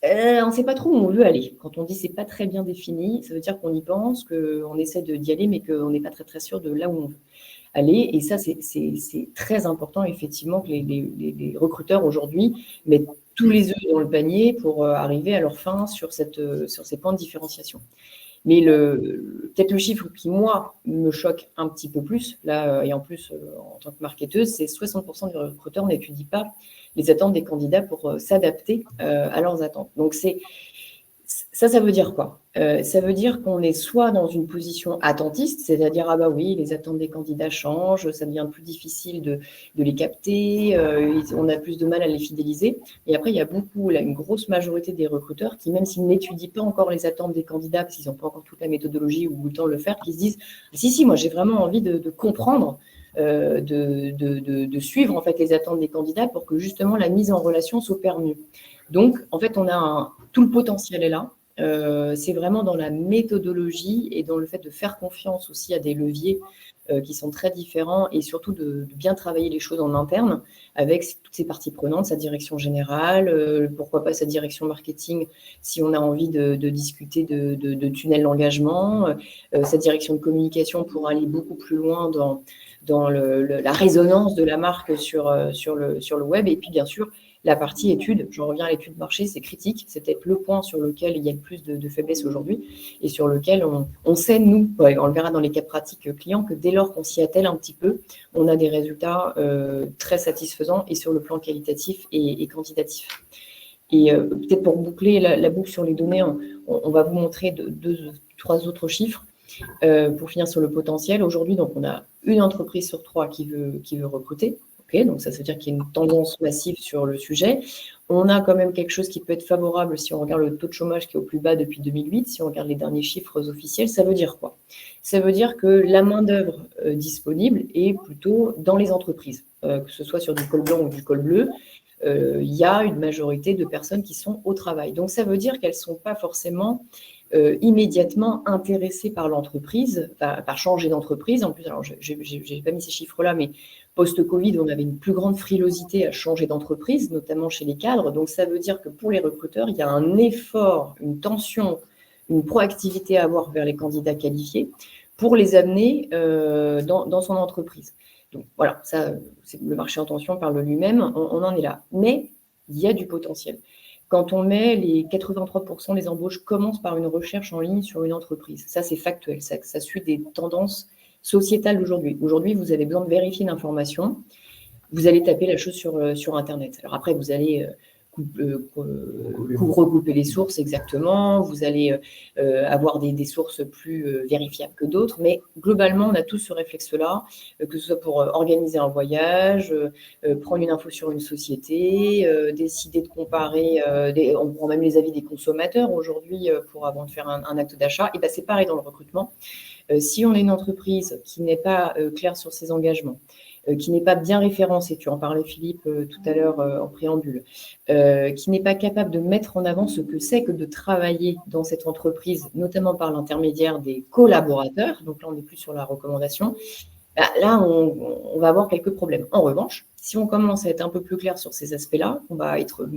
on ne sait pas trop où on veut aller. Quand on dit c'est pas très bien défini, ça veut dire qu'on y pense, qu'on essaie d'y aller, mais qu'on n'est pas très, très sûr de là où on veut aller. Et ça, c'est très important, effectivement, que les recruteurs aujourd'hui mettent tous les œufs dans le panier pour arriver à leur fin sur ces points de différenciation. Mais peut-être le chiffre qui, moi, me choque un petit peu plus, là, et en plus, en tant que marketeuse, c'est 60% des recruteurs n'étudient pas les attentes des candidats pour s'adapter à leurs attentes. Donc, ça veut dire quoi? Ça veut dire qu'on est soit dans une position attentiste, c'est-à-dire, ah bah oui, les attentes des candidats changent, ça devient plus difficile de les capter, on a plus de mal à les fidéliser. Et après, il y a une grosse majorité des recruteurs qui, même s'ils n'étudient pas encore les attentes des candidats, parce qu'ils n'ont pas encore toute la méthodologie ou le temps de le faire, qui se disent, si, moi j'ai vraiment envie de comprendre, de suivre en fait les attentes des candidats pour que justement la mise en relation s'opère mieux. Donc, en fait, tout le potentiel est là. C'est vraiment dans la méthodologie et dans le fait de faire confiance aussi à des leviers qui sont très différents et surtout de bien travailler les choses en interne avec toutes ces parties prenantes, sa direction générale, pourquoi pas sa direction marketing si on a envie de discuter de tunnel d'engagement, sa direction de communication pour aller beaucoup plus loin dans la résonance de la marque sur le web et puis bien sûr la partie études. Je reviens à l'étude marché, c'est critique. C'est peut-être le point sur lequel il y a le plus de faiblesse aujourd'hui et sur lequel on sait, nous, on le verra dans les cas pratiques clients, que dès lors qu'on s'y attelle un petit peu, on a des résultats très satisfaisants et sur le plan qualitatif et quantitatif. Et peut-être pour boucler la boucle sur les données, on va vous montrer trois autres chiffres pour finir sur le potentiel. Aujourd'hui, donc, on a une entreprise sur 3 qui veut recruter. Okay, donc ça veut dire qu'il y a une tendance massive sur le sujet. On a quand même quelque chose qui peut être favorable si on regarde le taux de chômage qui est au plus bas depuis 2008, si on regarde les derniers chiffres officiels. Ça veut dire quoi? Ça veut dire que la main-d'œuvre disponible est plutôt dans les entreprises, que ce soit sur du col blanc ou du col bleu. Il y a une majorité de personnes qui sont au travail. Donc, ça veut dire qu'elles ne sont pas forcément immédiatement intéressées par l'entreprise, par changer d'entreprise. En plus, alors, je n'ai pas mis ces chiffres-là, mais post-Covid, on avait une plus grande frilosité à changer d'entreprise, notamment chez les cadres. Donc, ça veut dire que pour les recruteurs, il y a un effort, une tension, une proactivité à avoir vers les candidats qualifiés pour les amener dans son entreprise. Donc voilà, ça, le marché en tension parle de lui-même, on en est là. Mais il y a du potentiel. Quand on met les 83% des embauches commencent par une recherche en ligne sur une entreprise. Ça, c'est factuel, ça suit des tendances sociétales d'aujourd'hui. Aujourd'hui, vous avez besoin de vérifier une information, vous allez taper la chose sur Internet. Alors après, vous allez regrouper les sources exactement, vous allez avoir des sources plus vérifiables que d'autres, mais globalement, on a tous ce réflexe-là, que ce soit pour organiser un voyage, prendre une info sur une société, décider de comparer, on prend même les avis des consommateurs aujourd'hui avant de faire un acte d'achat, et ben c'est pareil dans le recrutement. Si on est une entreprise qui n'est pas claire sur ses engagements, qui n'est pas bien référencé, tu en parlais Philippe tout à l'heure en préambule, qui n'est pas capable de mettre en avant ce que c'est que de travailler dans cette entreprise, notamment par l'intermédiaire des collaborateurs, donc là on n'est plus sur la recommandation, là on va avoir quelques problèmes. En revanche, si on commence à être un peu plus clair sur ces aspects-là, qu'on va être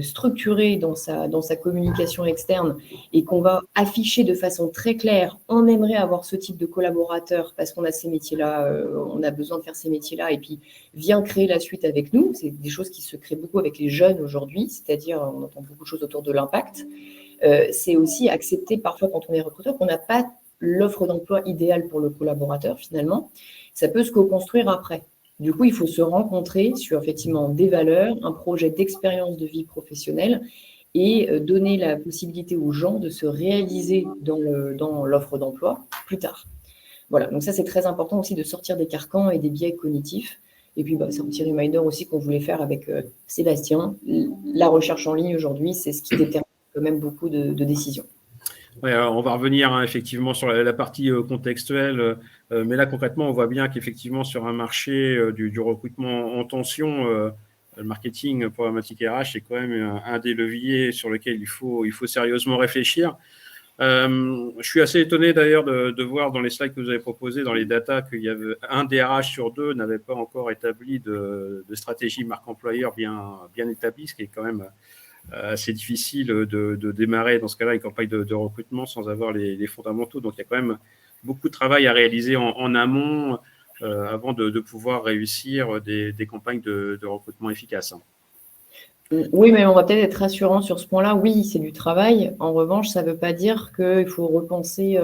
structuré dans sa communication externe et qu'on va afficher de façon très claire, on aimerait avoir ce type de collaborateur parce qu'on a ces métiers-là, on a besoin de faire ces métiers-là et puis viens créer la suite avec nous. C'est des choses qui se créent beaucoup avec les jeunes aujourd'hui, c'est-à-dire on entend beaucoup de choses autour de l'impact. C'est aussi accepter parfois quand on est recruteur qu'on n'a pas l'offre d'emploi idéale pour le collaborateur finalement. Ça peut se co-construire après. Du coup, il faut se rencontrer sur effectivement des valeurs, un projet d'expérience de vie professionnelle et donner la possibilité aux gens de se réaliser dans l'offre d'emploi plus tard. Voilà, donc ça c'est très important aussi de sortir des carcans et des biais cognitifs. Et puis c'est un petit reminder aussi qu'on voulait faire avec Sébastien. La recherche en ligne aujourd'hui, c'est ce qui détermine quand même beaucoup de décisions. Ouais, on va revenir effectivement sur la partie contextuelle, mais là concrètement, on voit bien qu'effectivement sur un marché du recrutement en tension, le marketing programmatique RH est quand même un des leviers sur lequel il faut sérieusement réfléchir. Je suis assez étonné d'ailleurs de voir dans les slides que vous avez proposés, dans les datas, qu'il y avait un DRH sur 2 n'avait pas encore établi de stratégie marque employeur bien établie, ce qui est quand même assez difficile de démarrer dans ce cas-là une campagne de recrutement sans avoir les fondamentaux. Donc, il y a quand même beaucoup de travail à réaliser en amont avant de pouvoir réussir des campagnes de recrutement efficaces. Oui, mais on va peut-être être rassurant sur ce point-là. Oui, c'est du travail. En revanche, ça ne veut pas dire qu'il faut repenser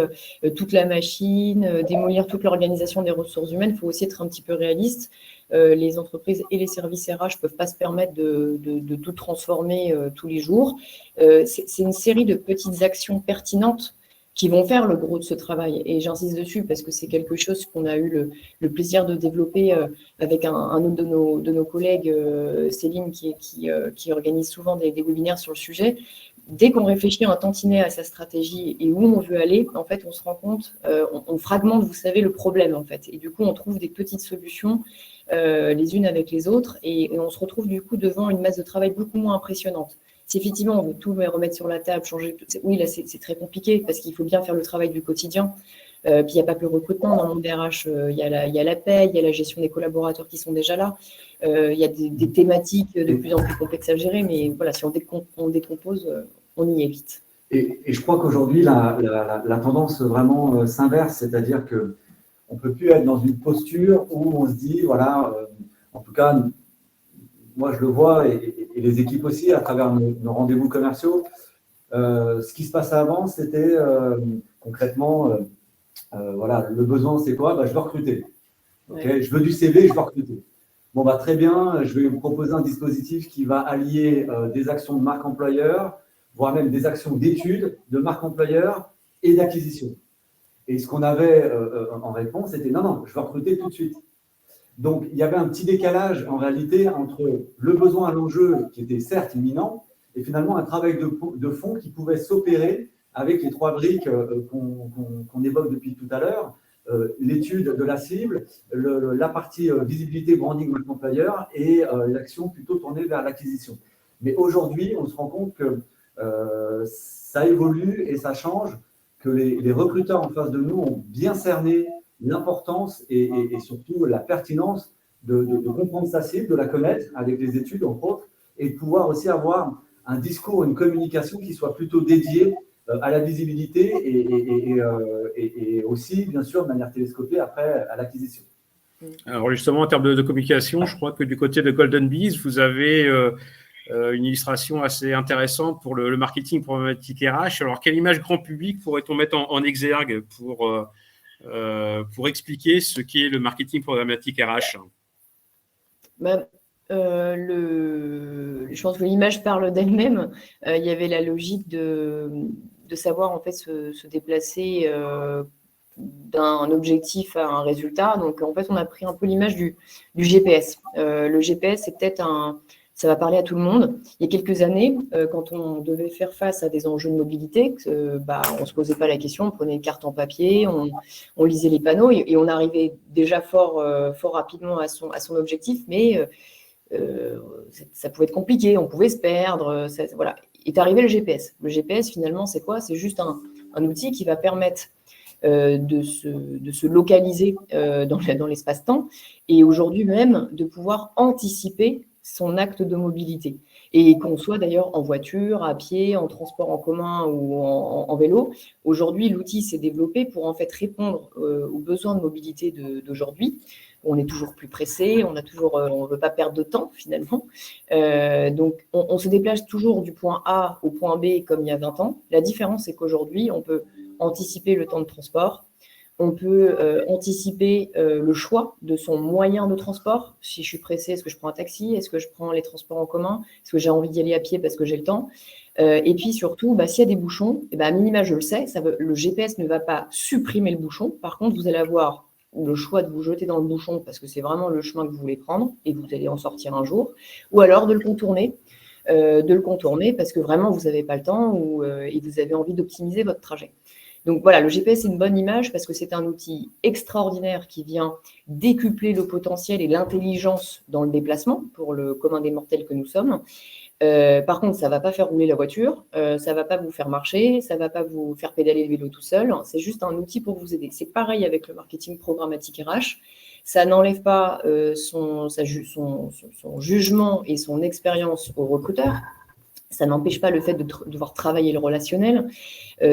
toute la machine, démolir toute l'organisation des ressources humaines. Il faut aussi être un petit peu réaliste. Les entreprises et les services RH ne peuvent pas se permettre de tout transformer tous les jours. C'est une série de petites actions pertinentes qui vont faire le gros de ce travail. Et j'insiste dessus parce que c'est quelque chose qu'on a eu le plaisir de développer avec un autre de nos collègues, Céline, qui organise souvent des webinaires sur le sujet. Dès qu'on réfléchit un tantinet à sa stratégie et où on veut aller, en fait, on se rend compte, on fragmente, vous savez, le problème, en fait. Et du coup, on trouve des petites solutions les unes avec les autres et on se retrouve du coup devant une masse de travail beaucoup moins impressionnante. Si effectivement on veut tout remettre sur la table, changer, oui là c'est très compliqué parce qu'il faut bien faire le travail du quotidien. Puis il n'y a pas que le recrutement dans le monde des RH, il y a la paie, il y a la gestion des collaborateurs qui sont déjà là, il y a des thématiques de plus en plus complexes à gérer, mais voilà, si on décompose, on y est vite. Et je crois qu'aujourd'hui la tendance vraiment s'inverse, c'est-à-dire que on ne peut plus être dans une posture où on se dit, voilà, en tout cas, moi je le vois, et les équipes aussi, à travers nos rendez-vous commerciaux, ce qui se passait avant, c'était concrètement, voilà, le besoin, c'est quoi? Je veux recruter. Okay, je veux du CV, je veux recruter. Bon, très bien, je vais vous proposer un dispositif qui va allier des actions de marque employeur, voire même des actions d'études de marque employeur et d'acquisition. Et ce qu'on avait en réponse, c'était non, je veux recruter tout de suite. Donc, il y avait un petit décalage en réalité entre le besoin à l'enjeu qui était certes imminent et finalement un travail de fond qui pouvait s'opérer avec les 3 briques qu'on évoque depuis tout à l'heure, l'étude de la cible, la partie visibilité, branding, marque employeur et l'action plutôt tournée vers l'acquisition. Mais aujourd'hui, on se rend compte que ça évolue et ça change, que les recruteurs en face de nous ont bien cerné l'importance et surtout la pertinence de comprendre sa cible, de la connaître avec les études, entre autres, et de pouvoir aussi avoir un discours, une communication qui soit plutôt dédiée à la visibilité et aussi, bien sûr, de manière télescopée, après, à l'acquisition. Alors justement, en termes de communication, je crois que du côté de Golden Bees, vous avez une illustration assez intéressante pour le marketing problématique RH. Alors, quelle image grand public pourrait-on mettre en exergue pour expliquer ce qu'est le marketing problématique RH? Je pense que l'image parle d'elle-même. Il y avait la logique de savoir en fait se déplacer d'un objectif à un résultat. Donc en fait, on a pris un peu l'image du GPS. Le GPS, c'est peut-être ça va parler à tout le monde. Il y a quelques années, quand on devait faire face à des enjeux de mobilité, on ne se posait pas la question, on prenait une carte en papier, on lisait les panneaux et on arrivait déjà fort rapidement à son objectif, mais ça pouvait être compliqué, on pouvait se perdre. Voilà. Est arrivé le GPS. Le GPS, finalement, c'est quoi? C'est juste un outil qui va permettre de se localiser dans l'espace-temps et aujourd'hui même de pouvoir anticiper son acte de mobilité. Et qu'on soit d'ailleurs en voiture, à pied, en transport en commun ou en vélo, aujourd'hui, l'outil s'est développé pour en fait répondre aux besoins de mobilité d'aujourd'hui. On est toujours plus pressé, on ne veut pas perdre de temps finalement. Donc, on se déplace toujours du point A au point B comme il y a 20 ans. La différence, c'est qu'aujourd'hui, on peut anticiper le temps de transport, on peut anticiper le choix de son moyen de transport. Si je suis pressée, est-ce que je prends un taxi? Est-ce que je prends les transports en commun? Est-ce que j'ai envie d'y aller à pied parce que j'ai le temps? Et puis surtout, s'il y a des bouchons, à minima, je le sais, le GPS ne va pas supprimer le bouchon. Par contre, vous allez avoir le choix de vous jeter dans le bouchon parce que c'est vraiment le chemin que vous voulez prendre et vous allez en sortir un jour, ou alors de le contourner parce que vraiment, vous n'avez pas le temps et vous avez envie d'optimiser votre trajet. Donc voilà, le GPS, c'est une bonne image parce que c'est un outil extraordinaire qui vient décupler le potentiel et l'intelligence dans le déplacement pour le commun des mortels que nous sommes. Par contre, ça ne va pas faire rouler la voiture, ça ne va pas vous faire marcher, ça ne va pas vous faire pédaler le vélo tout seul. C'est juste un outil pour vous aider. C'est pareil avec le marketing programmatique RH. Ça n'enlève pas son jugement et son expérience au recruteur. Ça n'empêche pas le fait de devoir travailler le relationnel.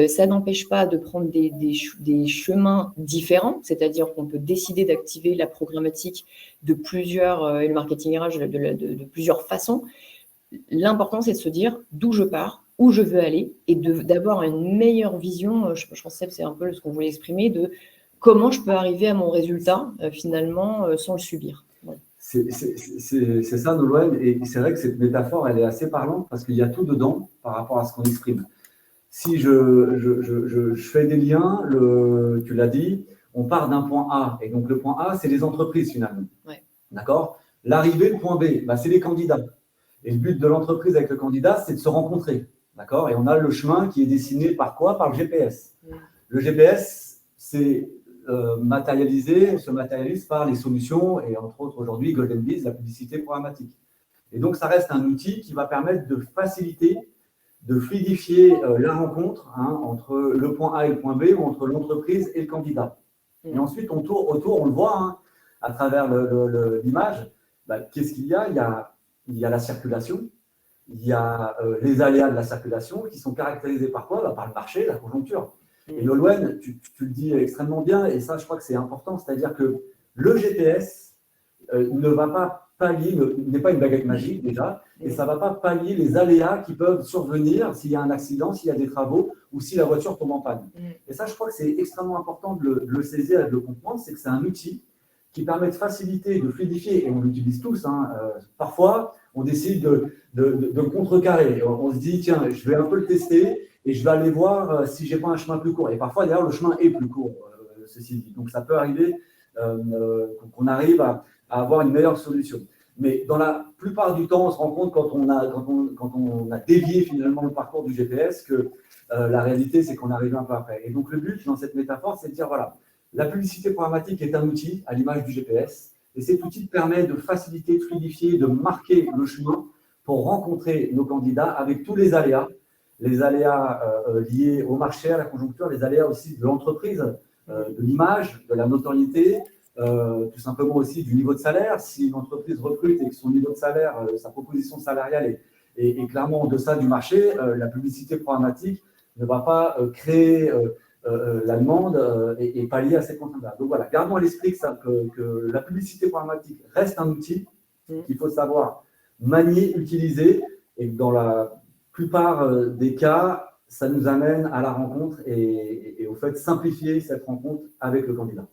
Ça n'empêche pas de prendre des chemins différents, c'est-à-dire qu'on peut décider d'activer la programmatique de plusieurs, et le marketing RH de plusieurs façons. L'important, c'est de se dire d'où je pars, où je veux aller, et d'avoir une meilleure vision, je pense que c'est un peu ce qu'on voulait exprimer, de comment je peux arriver à mon résultat, finalement, sans le subir. Voilà. C'est ça, Nolwenn, et c'est vrai que cette métaphore, elle est assez parlante parce qu'il y a tout dedans par rapport à ce qu'on exprime. Si je fais des liens, tu l'as dit, on part d'un point A, et donc le point A, c'est les entreprises finalement. Ouais. D'accord? L'arrivée, le point B, c'est les candidats. Et le but de l'entreprise avec le candidat, c'est de se rencontrer. D'accord? Et on a le chemin qui est dessiné par quoi? Par le GPS. Le GPS, c'est se matérialise par les solutions, et entre autres aujourd'hui, Golden Bees, la publicité programmatique. Et donc, ça reste un outil qui va permettre de faciliter, de fluidifier la rencontre entre le point A et le point B, ou entre l'entreprise et le candidat. Et ensuite, autour, on le voit à travers l'image, qu'est-ce qu'il y a? Il y a la circulation, il y a les aléas de la circulation qui sont caractérisés par quoi? Par le marché, la conjoncture. Et Nolwenn, tu le dis extrêmement bien, et ça, je crois que c'est important, c'est-à-dire que le GPS ne va pas pallier, n'est pas une baguette magique déjà, et ça ne va pas pallier les aléas qui peuvent survenir s'il y a un accident, s'il y a des travaux ou si la voiture tombe en panne. Et ça, je crois que c'est extrêmement important de le saisir et de le comprendre, c'est que c'est un outil qui permet de faciliter, de fluidifier, et on l'utilise tous. Parfois, on décide de contrecarrer. On se dit, tiens, je vais un peu le tester et je vais aller voir si je n'ai pas un chemin plus court. Et parfois, d'ailleurs, le chemin est plus court, ceci dit. Donc, ça peut arriver qu'on arrive à avoir une meilleure solution. Mais dans la plupart du temps, on se rend compte quand on a dévié finalement le parcours du GPS que la réalité, c'est qu'on arrive un peu après. Et donc, le but dans cette métaphore, c'est de dire, voilà, la publicité programmatique est un outil à l'image du GPS. Et cet outil permet de faciliter, de fluidifier, de marquer le chemin pour rencontrer nos candidats avec tous les aléas liés au marché, à la conjoncture, les aléas aussi de l'entreprise, de l'image, de la notoriété, tout simplement aussi du niveau de salaire. Si une entreprise recrute et que son niveau de salaire, sa proposition salariale est clairement en deçà du marché, la publicité programmatique ne va pas créer la demande et pallier à ces contraintes-là. Donc voilà, gardons à l'esprit que la publicité programmatique reste un outil qu'il faut savoir manier, utiliser, et que dans la plupart des cas, ça nous amène à la rencontre et au fait de simplifier cette rencontre avec le candidat.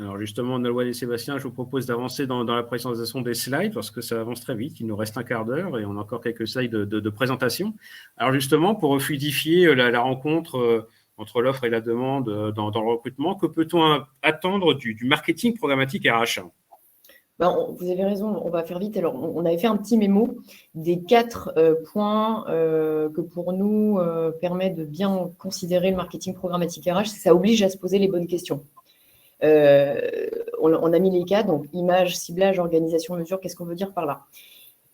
Alors justement, Nolwenn et Sébastien, je vous propose d'avancer dans la présentation des slides parce que ça avance très vite. Il nous reste un quart d'heure et on a encore quelques slides de présentation. Alors justement, pour fluidifier la rencontre entre l'offre et la demande dans le recrutement, que peut-on attendre du marketing programmatique RH? Vous avez raison, on va faire vite. Alors, on avait fait un petit mémo des 4 points que pour nous permet de bien considérer le marketing programmatique RH. Ça oblige à se poser les bonnes questions. On a mis les 4, donc image, ciblage, organisation, mesure. Qu'est-ce qu'on veut dire par là?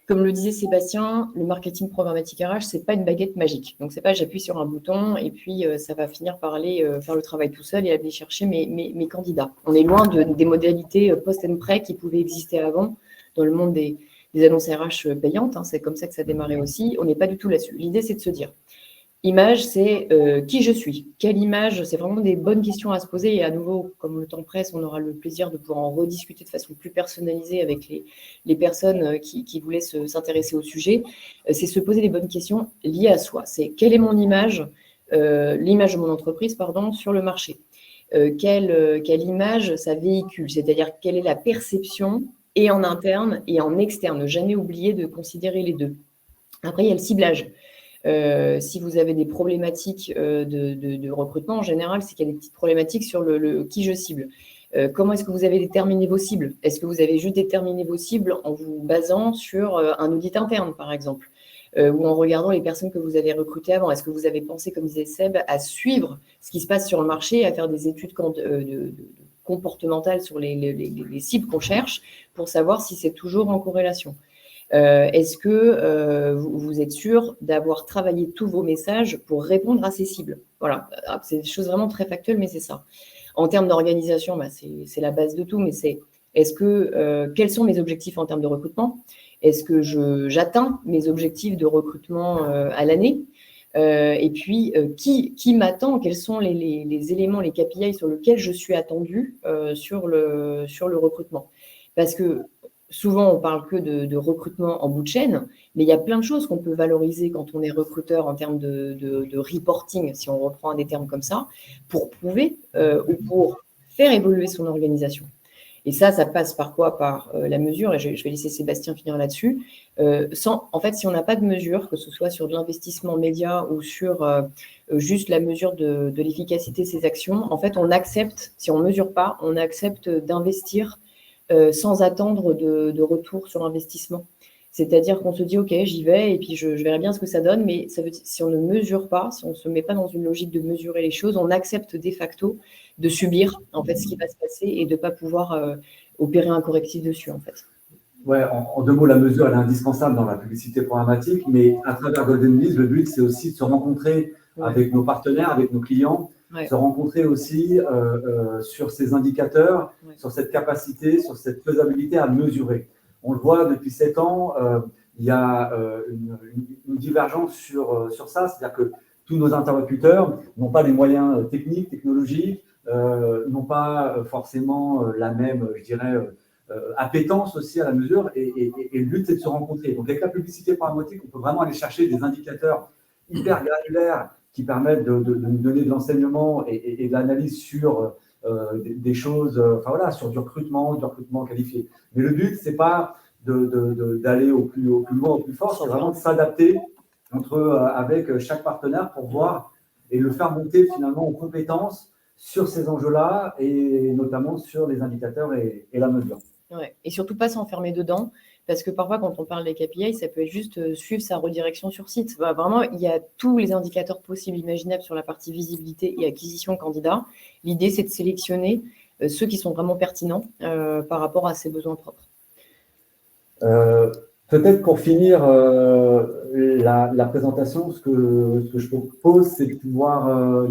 Comme le disait Sébastien, le marketing programmatique RH, ce n'est pas une baguette magique. Donc, ce n'est pas j'appuie sur un bouton et puis ça va finir par aller faire le travail tout seul et aller chercher mes candidats. On est loin des modalités post and pré qui pouvaient exister avant dans le monde des annonces RH payantes. C'est comme ça que ça démarrait aussi. On n'est pas du tout là-dessus. L'idée, c'est de se dire, image, c'est qui je suis. Quelle image? C'est vraiment des bonnes questions à se poser. Et à nouveau, comme le temps presse, on aura le plaisir de pouvoir en rediscuter de façon plus personnalisée avec les personnes qui voulaient s'intéresser au sujet. C'est se poser des bonnes questions liées à soi. C'est quelle est mon image, l'image de mon entreprise, pardon, sur le marché. Quelle image ça véhicule, c'est-à-dire quelle est la perception et en interne et en externe. Ne jamais oublier de considérer les deux. Après, il y a le ciblage. Si vous avez des problématiques de recrutement, en général, c'est qu'il y a des petites problématiques sur le qui je cible. Comment est-ce que vous avez déterminé vos cibles? Est-ce que vous avez juste déterminé vos cibles en vous basant sur un audit interne, par exemple, ou en regardant les personnes que vous avez recrutées avant? Est-ce que vous avez pensé, comme disait Seb, à suivre ce qui se passe sur le marché, à faire des études comportementales sur les cibles qu'on cherche pour savoir si c'est toujours en corrélation? Est-ce que vous êtes sûr d'avoir travaillé tous vos messages pour répondre à ces cibles? Voilà, c'est des choses vraiment très factuelles, mais c'est ça. En termes d'organisation, c'est la base de tout, mais quels sont mes objectifs en termes de recrutement? Est-ce que j'atteins mes objectifs de recrutement à l'année? Et puis, qui m'attend? Quels sont les éléments, les KPI sur lesquels je suis attendue sur le recrutement? Parce que souvent, on parle que de recrutement en bout de chaîne, mais il y a plein de choses qu'on peut valoriser quand on est recruteur en termes de reporting, si on reprend des termes comme ça, pour prouver ou pour faire évoluer son organisation. Et ça passe par quoi? Par la mesure, et je vais laisser Sébastien finir là-dessus. En fait, si on n'a pas de mesure, que ce soit sur de l'investissement média ou sur juste la mesure de l'efficacité de ses actions, en fait, on accepte, si on ne mesure pas, on accepte d'investir sans attendre de retour sur investissement. C'est-à-dire qu'on se dit, OK, j'y vais et puis je verrai bien ce que ça donne, mais ça veut dire, si on ne mesure pas, si on ne se met pas dans une logique de mesurer les choses, on accepte de facto de subir en fait ce qui va se passer et de ne pas pouvoir opérer un correctif dessus en fait. Ouais, en 2 mots, la mesure elle est indispensable dans la publicité programmatique, mais à travers Golden Bees, le but c'est aussi de se rencontrer avec nos partenaires, avec nos clients, se rencontrer aussi sur ces indicateurs, sur cette capacité, sur cette faisabilité à mesurer. On le voit depuis 7 ans, il y a une divergence sur ça, c'est-à-dire que tous nos interlocuteurs n'ont pas les moyens techniques, technologiques, n'ont pas forcément la même, je dirais, appétence aussi à la mesure, et le but, c'est de se rencontrer. Donc, avec la publicité paramétrique, on peut vraiment aller chercher des indicateurs hyper granulaires qui permettent de nous donner de l'enseignement et de l'analyse sur des choses, sur du recrutement qualifié. Mais le but, c'est pas d'aller au plus loin, au plus fort, c'est vraiment de s'adapter avec chaque partenaire pour voir et le faire monter finalement en compétences sur ces enjeux-là et notamment sur les indicateurs et la mesure. Ouais. Et surtout pas s'enfermer dedans, parce que parfois quand on parle des KPI, ça peut être juste suivre sa redirection sur site. Vraiment, il y a tous les indicateurs possibles, imaginables sur la partie visibilité et acquisition candidat. L'idée, c'est de sélectionner ceux qui sont vraiment pertinents par rapport à ses besoins propres. Peut-être pour finir la présentation, ce que je propose, c'est de pouvoir…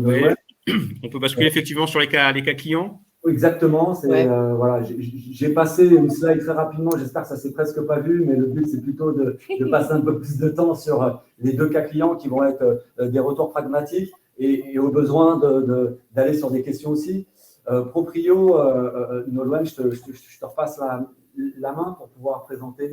On peut basculer effectivement sur les cas clients. Exactement. Voilà, j'ai passé une slide très rapidement. J'espère que ça ne s'est presque pas vu, mais le but, c'est plutôt de passer un peu plus de temps sur les 2 cas clients qui vont être des retours pragmatiques et au besoin d'aller sur des questions aussi. Proprio, Nolwenn, je te repasse la main pour pouvoir présenter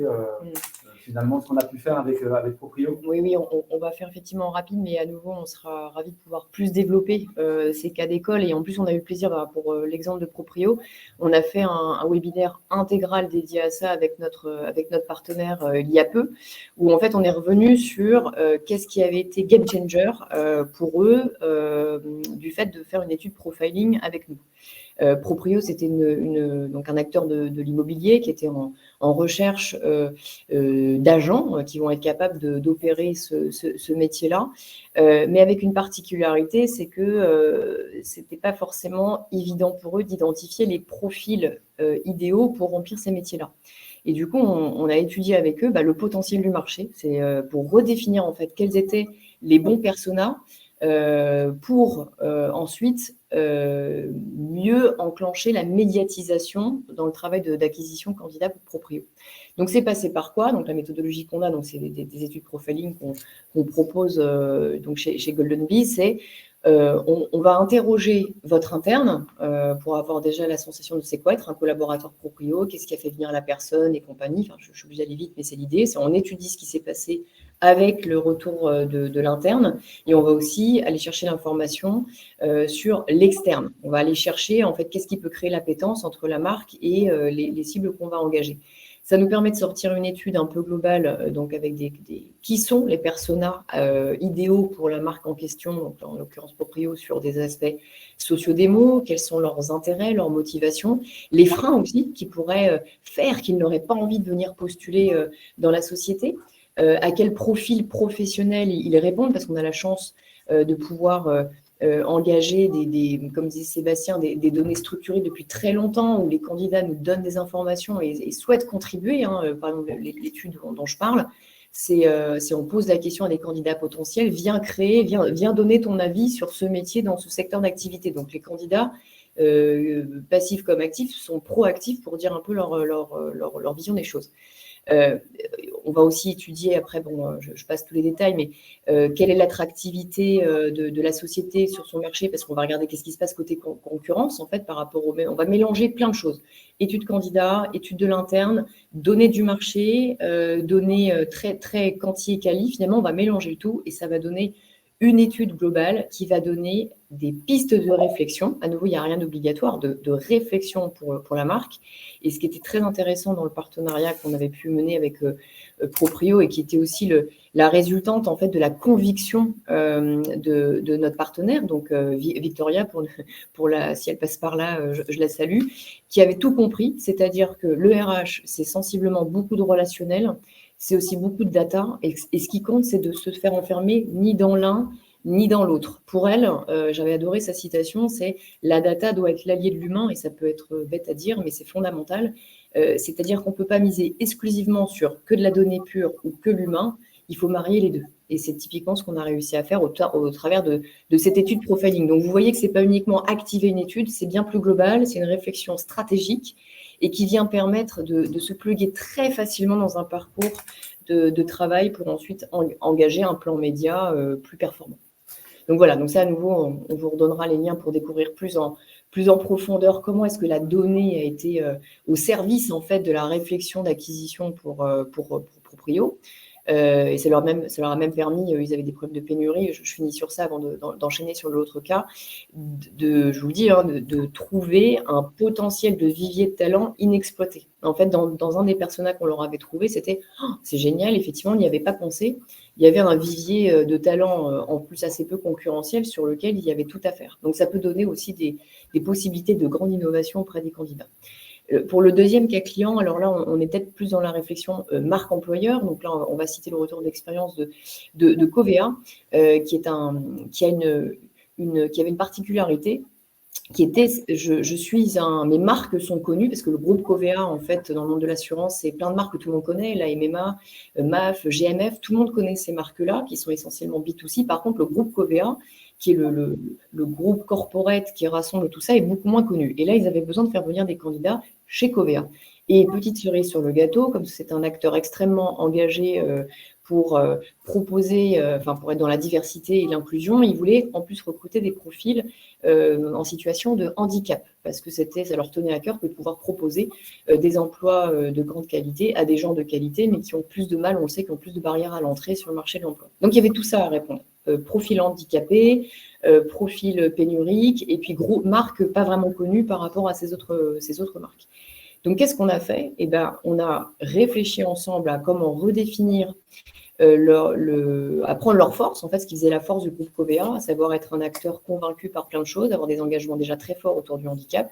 finalement ce qu'on a pu faire avec Proprio. Oui, on va faire effectivement rapide, mais à nouveau, on sera ravis de pouvoir plus développer ces cas d'école. Et en plus, on a eu le plaisir, pour l'exemple de Proprio, on a fait un webinaire intégral dédié à ça avec notre partenaire il y a peu, où en fait, on est revenu sur qu'est-ce qui avait été game changer pour eux du fait de faire une étude profiling avec nous. Proprio, c'était donc un acteur de l'immobilier qui était en recherche d'agents qui vont être capables d'opérer ce métier-là, mais avec une particularité, c'est que c'était pas forcément évident pour eux d'identifier les profils idéaux pour remplir ces métiers-là. Et du coup, on a étudié avec eux le potentiel du marché, c'est pour redéfinir en fait quels étaient les bons personas pour ensuite mieux enclencher la médiatisation dans le travail d'acquisition candidat pour Proprio. Donc, c'est passé par quoi? Donc, la méthodologie qu'on a, donc c'est des études profiling qu'on propose donc chez Golden Bee, c'est on va interroger votre interne pour avoir déjà la sensation de c'est quoi être un collaborateur Proprio, qu'est-ce qui a fait venir la personne et compagnie. Enfin, je suis obligée d'aller vite, mais c'est l'idée. C'est on étudie ce qui s'est passé avec le retour de l'interne et on va aussi aller chercher l'information sur l'externe. On va aller chercher en fait qu'est-ce qui peut créer l'appétence entre la marque et les cibles qu'on va engager. Ça nous permet de sortir une étude un peu globale, donc avec qui sont les personas idéaux pour la marque en question, donc en l'occurrence Proprio, sur des aspects sociodémos, quels sont leurs intérêts, leurs motivations, les freins aussi qui pourraient faire qu'ils n'auraient pas envie de venir postuler dans la société, à quel profil professionnel ils répondent, parce qu'on a la chance de pouvoir engager comme disait Sébastien, des données structurées depuis très longtemps où les candidats nous donnent des informations et souhaitent contribuer. Par exemple, l'étude dont je parle, c'est on pose la question à des candidats potentiels, viens donner ton avis sur ce métier dans ce secteur d'activité. Donc les candidats passifs comme actifs sont proactifs pour dire un peu leur vision des choses. On va aussi étudier, après, je passe tous les détails, mais quelle est l'attractivité de la société sur son marché, parce qu'on va regarder qu'est-ce qui se passe côté concurrence, en fait, par rapport on va mélanger plein de choses. Études candidat, études de l'interne, données du marché, données très, très quanti et quali. Finalement, on va mélanger le tout et ça va donner une étude globale qui va donner des pistes de réflexion. À nouveau, il n'y a rien d'obligatoire, de réflexion pour la marque. Et ce qui était très intéressant dans le partenariat qu'on avait pu mener avec Proprio et qui était aussi la résultante en fait de la conviction de notre partenaire, donc Victoria, si elle passe par là, je la salue, qui avait tout compris, c'est-à-dire que le RH, c'est sensiblement beaucoup de relationnel, c'est aussi beaucoup de data, et ce qui compte, c'est de se faire enfermer ni dans l'un, ni dans l'autre. Pour elle, j'avais adoré sa citation, c'est « la data doit être l'allié de l'humain », et ça peut être bête à dire, mais c'est fondamental. C'est-à-dire qu'on ne peut pas miser exclusivement sur que de la donnée pure ou que l'humain, il faut marier les deux. Et c'est typiquement ce qu'on a réussi à faire au travers de cette étude profiling. Donc, vous voyez que ce n'est pas uniquement activer une étude, c'est bien plus global, c'est une réflexion stratégique et qui vient permettre de se pluguer très facilement dans un parcours de travail pour ensuite engager un plan média plus performant. Donc voilà, donc ça à nouveau, on vous redonnera les liens pour découvrir plus plus en profondeur comment est-ce que la donnée a été au service en fait de la réflexion d'acquisition pour Proprio. Et ça leur a même permis, ils avaient des problèmes de pénurie, je finis sur ça avant d'enchaîner sur l'autre cas, je vous le dis, hein, de trouver un potentiel de vivier de talent inexploité. En fait, dans un des personas qu'on leur avait trouvé, c'était c'est génial, effectivement, on n'y avait pas pensé. Il y avait un vivier de talent en plus assez peu concurrentiel sur lequel il y avait tout à faire. Donc ça peut donner aussi des possibilités de grande innovation auprès des candidats. Pour le deuxième cas client, alors là, on est peut-être plus dans la réflexion marque employeur. Donc là, on va citer le retour d'expérience de Covea, qui avait une particularité, qui était, mes marques sont connues, parce que le groupe Covea, en fait, dans le monde de l'assurance, c'est plein de marques que tout le monde connaît, la MMA, MAF, GMF, tout le monde connaît ces marques-là, qui sont essentiellement B2C. Par contre, le groupe Covea, qui est le groupe corporate qui rassemble tout ça, est beaucoup moins connu. Et là, ils avaient besoin de faire venir des candidats chez Covea. Et petite cerise sur le gâteau, comme c'est un acteur extrêmement engagé pour proposer, pour être dans la diversité et l'inclusion, ils voulaient en plus recruter des profils en situation de handicap, parce que ça leur tenait à cœur de pouvoir proposer des emplois de grande qualité à des gens de qualité, mais qui ont plus de mal, on le sait, qui ont plus de barrières à l'entrée sur le marché de l'emploi. Donc il y avait tout ça à répondre. Profil handicapé, profil pénurique, et puis marque pas vraiment connue par rapport à ces autres marques. Donc, qu'est-ce qu'on a fait? On a réfléchi ensemble à comment redéfinir, à prendre leur force, en fait, ce qui faisait la force du groupe Covea, à savoir être un acteur convaincu par plein de choses, avoir des engagements déjà très forts autour du handicap,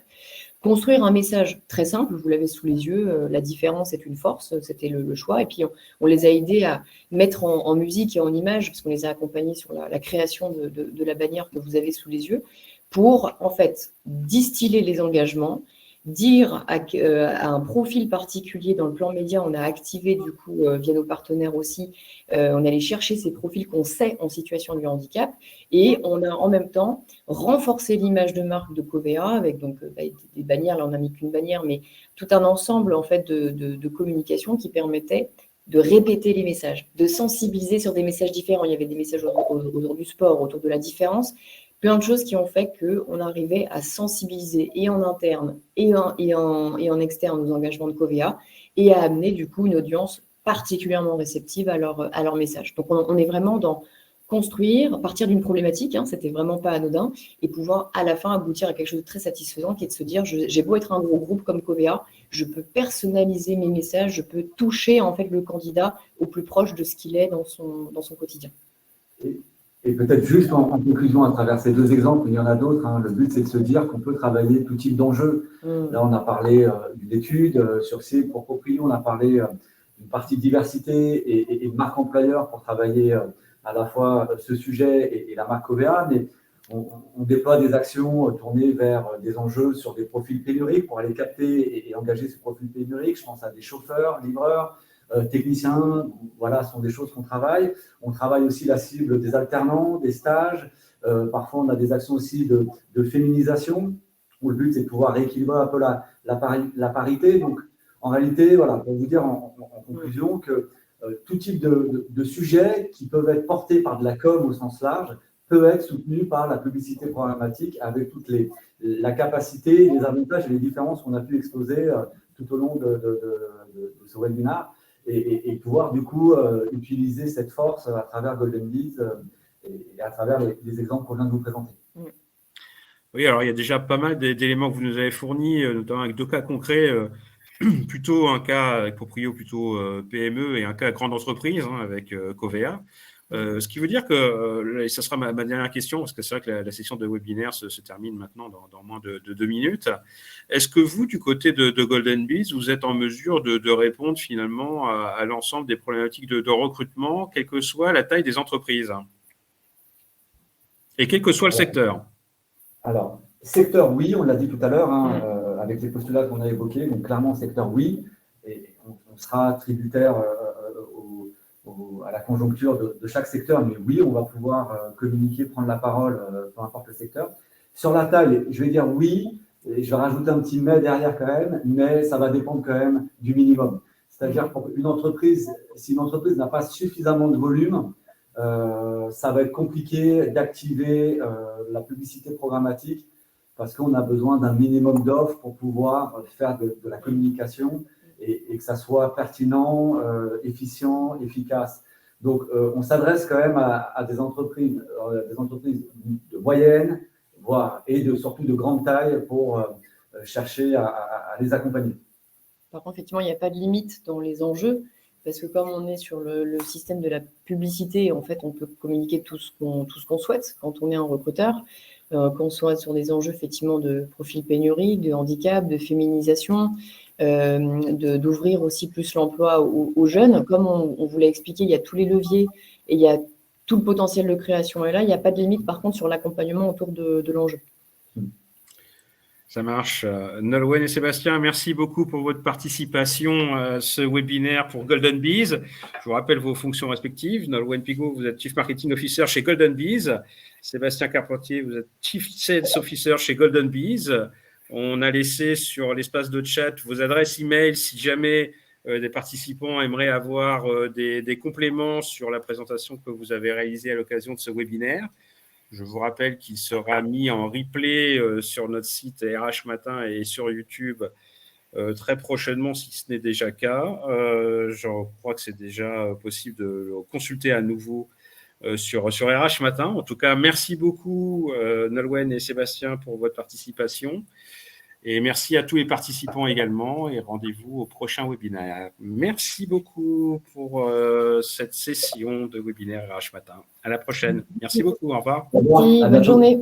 construire un message très simple, vous l'avez sous les yeux, la différence est une force, c'était le choix, et puis on les a aidés à mettre en musique et en image, parce qu'on les a accompagnés sur la création de la bannière que vous avez sous les yeux, pour, en fait, distiller les engagements, dire à un profil particulier dans le plan média, on a activé du coup via nos partenaires aussi, on allait chercher ces profils qu'on sait en situation de handicap, et on a en même temps renforcé l'image de marque de Covea avec donc des bannières, là on n'a mis qu'une bannière, mais tout un ensemble en fait de communication qui permettait de répéter les messages, de sensibiliser sur des messages différents. Il y avait des messages autour du sport, autour de la différence, plein de choses qui ont fait qu'on arrivait à sensibiliser et en interne et en externe aux engagements de Covea, et à amener du coup une audience particulièrement réceptive à leur message. Donc on est vraiment dans construire, partir d'une problématique, c'était vraiment pas anodin, et pouvoir à la fin aboutir à quelque chose de très satisfaisant, qui est de se dire, j'ai beau être un gros groupe comme Covea, je peux personnaliser mes messages, je peux toucher en fait le candidat au plus proche de ce qu'il est dans son quotidien. Et peut-être juste en conclusion, à travers ces deux exemples, il y en a d'autres, le but c'est de se dire qu'on peut travailler tout type d'enjeux. Là, on a parlé d'une étude sur ces pour Proprio, on a parlé d'une partie de diversité et de marque employeur pour travailler à la fois ce sujet et la marque Covea, mais on déploie des actions tournées vers des enjeux sur des profils pénuriques pour aller capter et engager ces profils pénuriques. Je pense à des chauffeurs, livreurs, techniciens, voilà, ce sont des choses qu'on travaille. On travaille aussi la cible des alternants, des stages. Parfois, on a des actions aussi de féminisation, où le but, c'est de pouvoir rééquilibrer un peu la parité. Donc, en réalité, voilà, pour vous dire en conclusion que tout type de sujets qui peuvent être portés par de la com au sens large peut être soutenu par la publicité programmatique avec toute la capacité, les avantages et les différences qu'on a pu exposer tout au long de ce webinaire. Et pouvoir du coup utiliser cette force à travers GoldenBiz et à travers les exemples qu'on vient de vous présenter. Oui, alors il y a déjà pas mal d'éléments que vous nous avez fournis, notamment avec deux cas concrets, plutôt un cas avec Proprio, plutôt PME, et un cas grande entreprise avec Covea. Ce qui veut dire que, et ça sera ma dernière question, parce que c'est vrai que la session de webinaire se termine maintenant dans moins de 2 minutes. Est-ce que vous, du côté de GoldenBiz, vous êtes en mesure de répondre finalement à l'ensemble des problématiques de recrutement, quelle que soit la taille des entreprises et quel que soit le secteur? Alors, secteur, oui, on l'a dit tout à l'heure, avec les postulats qu'on a évoqués, donc clairement, secteur, oui, et on sera tributaire à la conjoncture de chaque secteur, mais oui, on va pouvoir communiquer, prendre la parole, peu importe le secteur. Sur la taille, je vais dire oui, et je vais rajouter un petit mais derrière quand même, mais ça va dépendre quand même du minimum. C'est-à-dire pour une entreprise, si une entreprise n'a pas suffisamment de volume, ça va être compliqué d'activer la publicité programmatique parce qu'on a besoin d'un minimum d'offres pour pouvoir faire de la communication et que ça soit pertinent, efficient, efficace. Donc, on s'adresse quand même à des entreprises de moyenne, voire, et surtout de grande taille pour chercher à les accompagner. Par contre, effectivement, il n'y a pas de limite dans les enjeux, parce que comme on est sur le système de la publicité, en fait, on peut communiquer tout ce qu'on souhaite quand on est un recruteur, qu'on soit sur des enjeux effectivement de profil pénurie, de handicap, de féminisation, d'ouvrir aussi plus l'emploi aux jeunes. Comme on vous l'a expliqué, il y a tous les leviers et il y a tout le potentiel de création est là. Il n'y a pas de limite, par contre, sur l'accompagnement autour de l'enjeu. Ça marche. Nolwenn et Sébastien, merci beaucoup pour votre participation à ce webinaire pour Golden Bees. Je vous rappelle vos fonctions respectives. Nolwenn Pigot, vous êtes Chief Marketing Officer chez Golden Bees. Sébastien Carpentier, vous êtes Chief Sales Officer chez Golden Bees. On a laissé sur l'espace de chat vos adresses email si jamais des participants aimeraient avoir des compléments sur la présentation que vous avez réalisée à l'occasion de ce webinaire. Je vous rappelle qu'il sera mis en replay sur notre site RH Matin et sur YouTube très prochainement, si ce n'est déjà le cas. Je crois que c'est déjà possible de le consulter à nouveau sur RH Matin. En tout cas, merci beaucoup Nolwenn et Sébastien pour votre participation. Et merci à tous les participants également et rendez-vous au prochain webinaire. Merci beaucoup pour cette session de webinaire RH Matin. À la prochaine. Merci beaucoup. Au revoir. Merci, bonne journée.